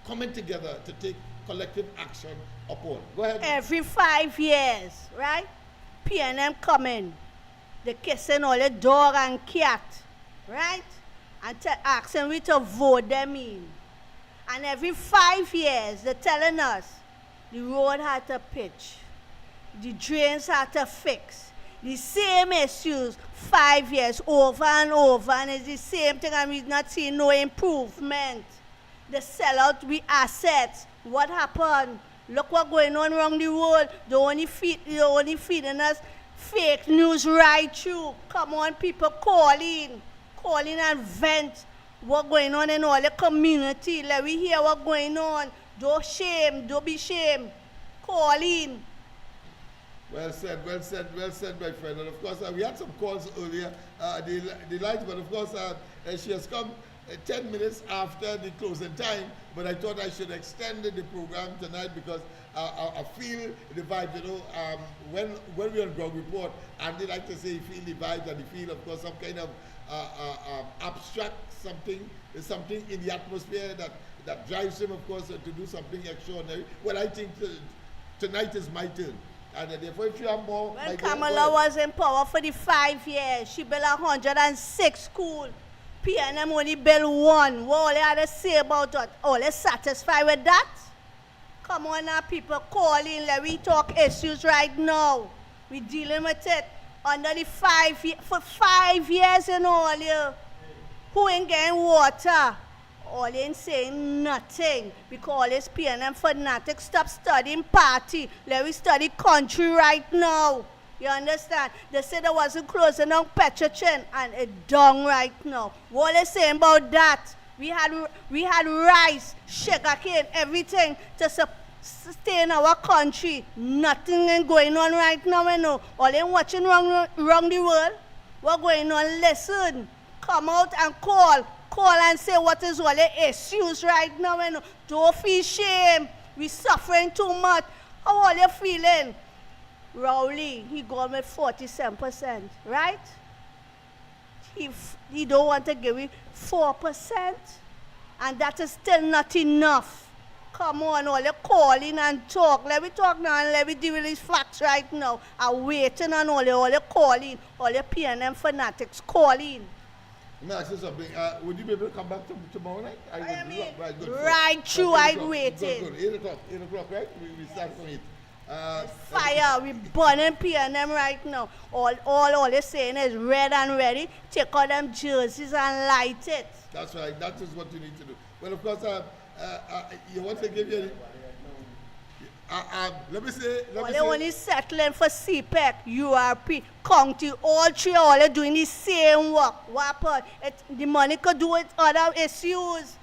coming together to take collective action upon. Go ahead. Every 5 years, right? PNM coming. They kissing all the dog and cat, right? And asking we to vote them in. And every 5 years, they're telling us the road had to pitch. The drains have to fix. The same issues 5 years over and over, and it's the same thing, and we're not seeing no improvement. They sell out we assets. What happened? Look what going on around the world. They're only feeding us fake news right through. Come on, people, calling and vent what going on in all the community. Let we hear what going on. Don't be shamed. Calling. Well said, my friend. And of course, we had some calls earlier, the lights, but of course, she has come 10 minutes after the closing time, but I thought I should extend the program tonight because I feel the vibe, when we're on ground report, and they like to say you feel the vibe and you feel, of course, some kind of abstract something in the atmosphere that drives him, of course, to do something extraordinary. Well, I think tonight is my turn. And therefore, if you have more... When Kamala was in power for the 5 years, she built 106 schools. PNM only built 1. What all they had to say about that? All they satisfied with that? Come on now, people, calling. Let me talk issues right now. We're dealing with it under the 5 years. For 5 years and all, who ain't getting water? All ain't saying nothing because all this PNM fanatics stop studying party. Let me study country right now. You understand? They said they wasn't closing down Petrochin and it's done right now. What are they saying about that? We had rice, sugarcane, everything to sustain our country. Nothing ain't going on right now, you know. All they watching around the world. What going on? Listen. Come out and call and say what is all the issues right now. You know. Don't feel shame. We're suffering too much. How are you feeling? Rowley, he got with 47%, right? He don't want to give it 4%. And that is still not enough. Come on, all the calling and talk. Let me talk now and let me deal with these facts right now. I'm waiting on all the calling, all the PNM fanatics calling. Let me ask you something. Would you be able to come back tomorrow night? Right through, I'm waiting. Good. 8 o'clock, right? We start from 8. Fire, we burning PNM right now. All they're saying is red and ready. Take all them jerseys and light it. That's right. That is what you need to do. Well, of course, you want to give you... let me say... They're only settling for CPEC, URP, county, all three, all they're doing the same work. What happened? The money could do with other issues.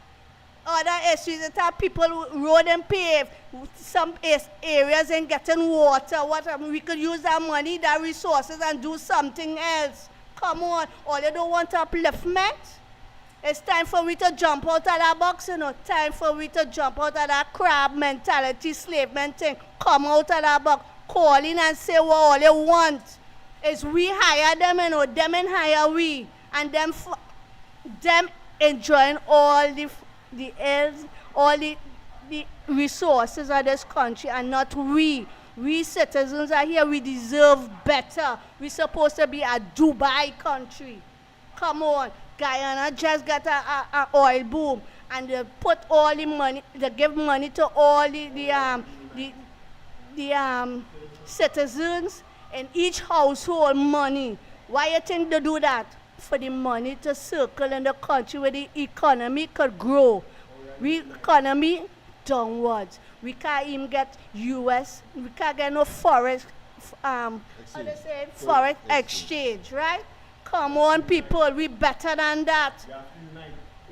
Other issues that have people road and pave. Some areas ain't getting water. We could use that money, that resources, and do something else. Come on. All they don't want upliftment. It's time for we to jump out of that box, you know. Time for we to jump out of that crab mentality, slave thing. Come out of that box, call in and say what all they want. Is we hire them, you know, them and hire we. And them enjoying all the resources of this country and not we. We citizens are here, we deserve better. We're supposed to be a Dubai country. Come on. Guyana just got an oil boom, and they put all the money, they give money to all the citizens in each household money. Why you think they do that? For the money to circle in the country where the economy could grow. We economy downwards. We can't even get US, we can't get no forex exchange, right? Come on, people, we better than that.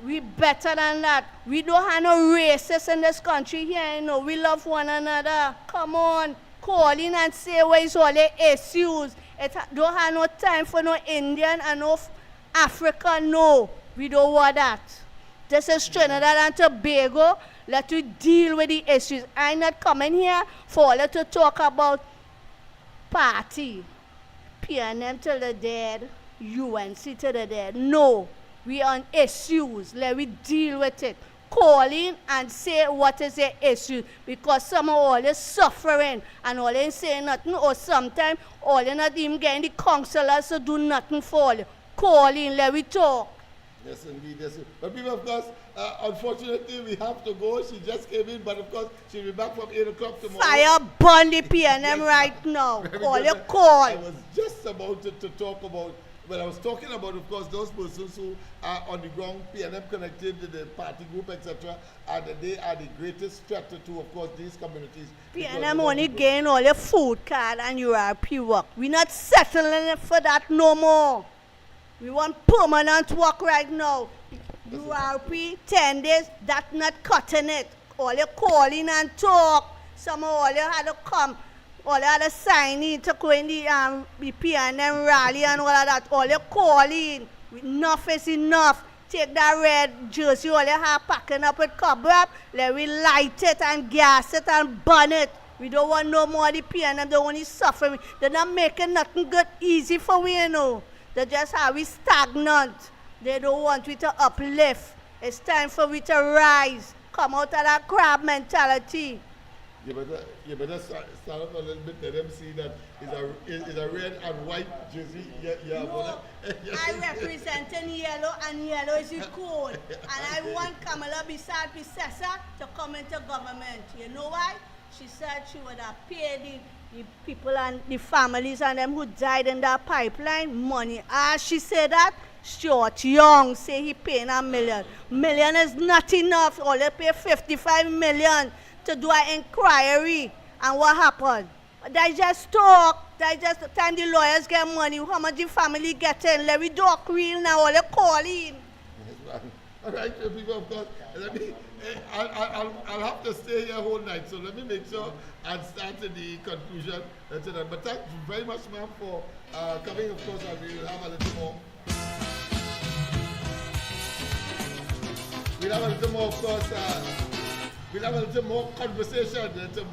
We better than that. We don't have no racists in this country here, you know. We love one another. Come on, call in and say what is all the issues. Don't have no time for no Indian and no African, no. We don't want that. This is Trinidad and Tobago. Let we deal with the issues. I'm not coming here for all to talk about party. PNM till the dead. UNC to the dead. No, we on issues. Let we deal with it. Call in and say what is the issue, because some are always suffering and all they saying nothing, or sometimes all they not even getting the counselors to do nothing for you. Call in, let we talk. Yes, indeed. Yes. But people, of course, unfortunately, we have to go. She just came in, but of course, she'll be back from 8 o'clock tomorrow. Fire burn the PNM right now. Call your call. I was just about to talk about, well, I was talking about, of course, those persons who are on the ground, PNM connected to the party group, etc., and they are the greatest threat to, of course, these communities. PNM only gain all your food card and URP work. We're not settling for that no more. We want permanent work right now. URP, 10 days, that's not cutting it. All you call in and talk. Some of all you had to come. All you had to sign in to go in the PNM rally and all of that. All you call in. Enough is enough. Take that red jersey, all you have packing up with cobweb. Let we light it and gas it and burn it. We don't want no more of the PNM. They want to suffer. They're not making nothing good easy for we, you know. They just have we stagnant. They don't want we to uplift. It's time for we to rise. Come out of that crab mentality. You better stand up a little bit, let them see that it's a red and white jersey. No, I representing yellow, and yellow is the code. And I want Kamala beside Pisessa to come into government. You know why? She said she would have paid the people and the families and them who died in that pipeline money. As she said that, Short Young say he paying $1 million. $1 million is not enough. All they pay $55 million to do an inquiry. And what happened? They just talk. They just time the lawyers get money. How much the family getting? Let me talk real now. All they call in. All right, people, of course. I'll have to stay here whole night. So let me make sure and start in the conclusion. But thank you very much, ma'am, for coming. Of course, and we will have a little more. We'll have a little more, of course. We'll have a little more conversation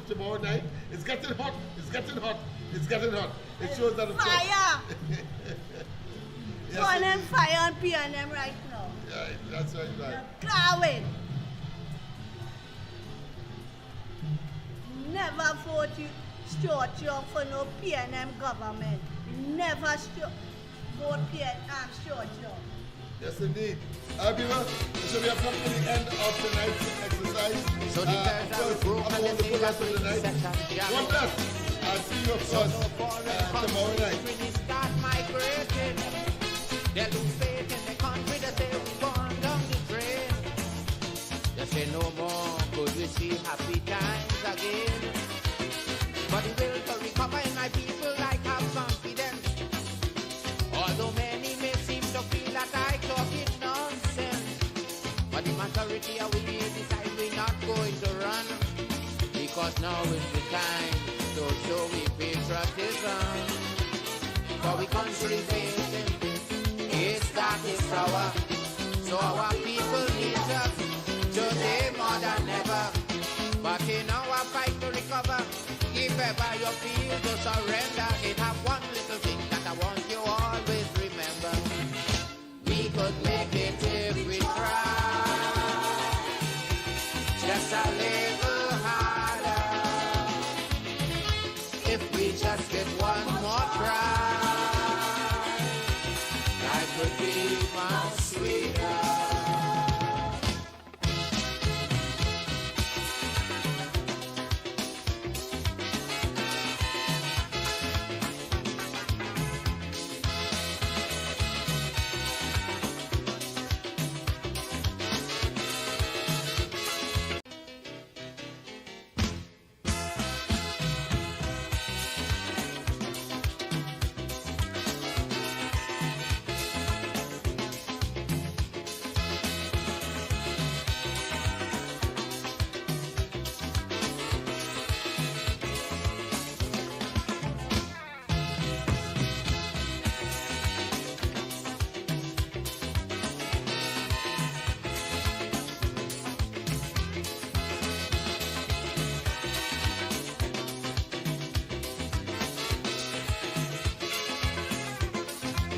tomorrow night. It's getting hot. It's getting hot. It's getting hot. It shows that, of course. Fire! Yes, PNM fire on PNM right now. Yeah, that's right. Carwin. Never vote you Stuart Young for no PNM government. Never vote Stuart Young. Yes, indeed. People, so we have come to the end of tonight's exercise. So the guys are broken and they got to the night. God bless. I'll see you, of course, tomorrow night. When they start migrating, they lose faith in the country. They say we're going down the drain. They say no more could we see happy times again. But the will to recover in my people like have confidence. Although many may seem to feel that I talk it nonsense, but the majority of we decide we're not going to run, because now is the time to show we patriotism. For we country facing its darkest hour, so our people need us today more than ever. But in our fight to recover, if ever you feel to surrender, it have one little thing that I want you always remember. We could make it if we try, just a little harder. If we just get one more try, life would be much sweeter.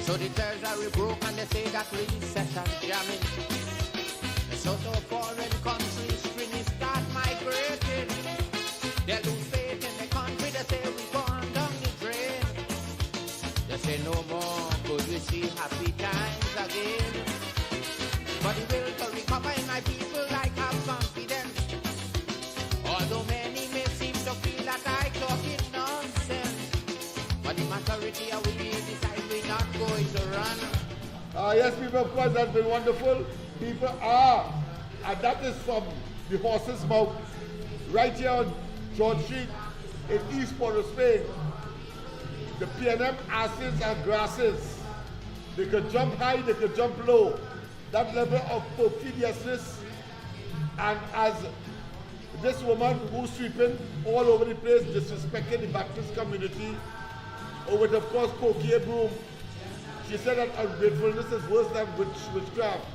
So the treasury broke and they say that recession jamming. So foreign countries really start migrating. They lose faith in the country, they say we're going down the drain. They say no more could we see happy times again. But the will to recover in my people majority of we decide we're not going to run. Yes, people, of course, that's been wonderful. People are, and that is from the horse's mouth, right here on George Street in East Port of Spain. The PNM asses and grasses. They could jump high, they could jump low. That level of perfidiousness, and as this woman who's sweeping all over the place, disrespecting the Baptist community, with of course cocaine broom. She said that ungratefulness is worse than witchcraft.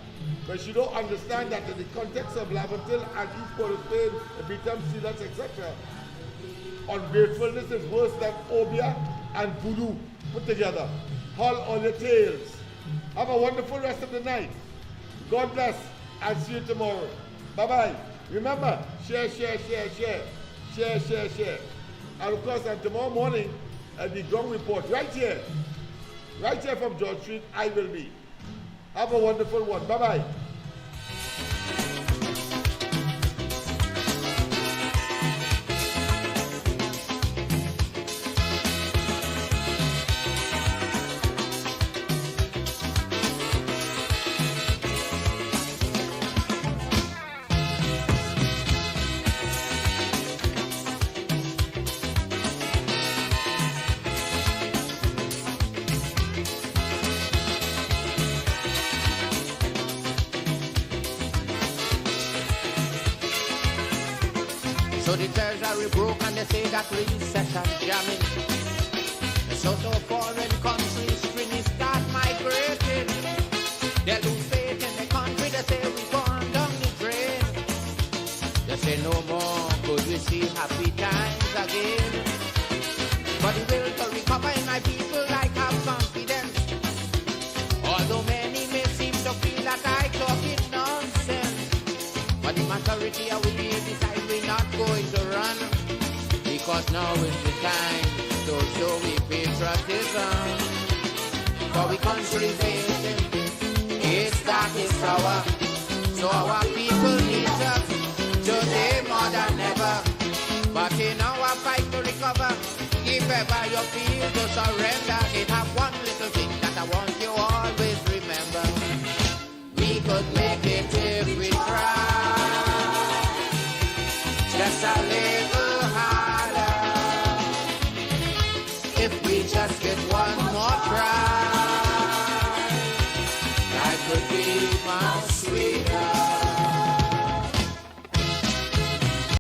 But she don't understand that in the context of Laventille and East Port of Spain, the Beatam Sealers, etc., ungratefulness is worse than obia and voodoo put together. Haul on your tails. Have a wonderful rest of the night. God bless, and see you tomorrow. Bye-bye. Remember, share. And of course, and tomorrow morning, at the ground report, right here from George Street, I will be. Have a wonderful one. Bye-bye. So the treasury broke and they say that recession jamming. So foreign countries really start migrating. They lose faith in the country, they say we gone down the drain. They say no more could we see happy times again. But the will to recover in my people like have confidence. Although many may seem to feel that I talk it nonsense. But the majority of we decide we're not going to run, because now is the time to show we patriotism. For we country facing, it's dark, it's sour. So our people need us today more than ever. But in our fight to recover, if ever you feel to surrender, it have one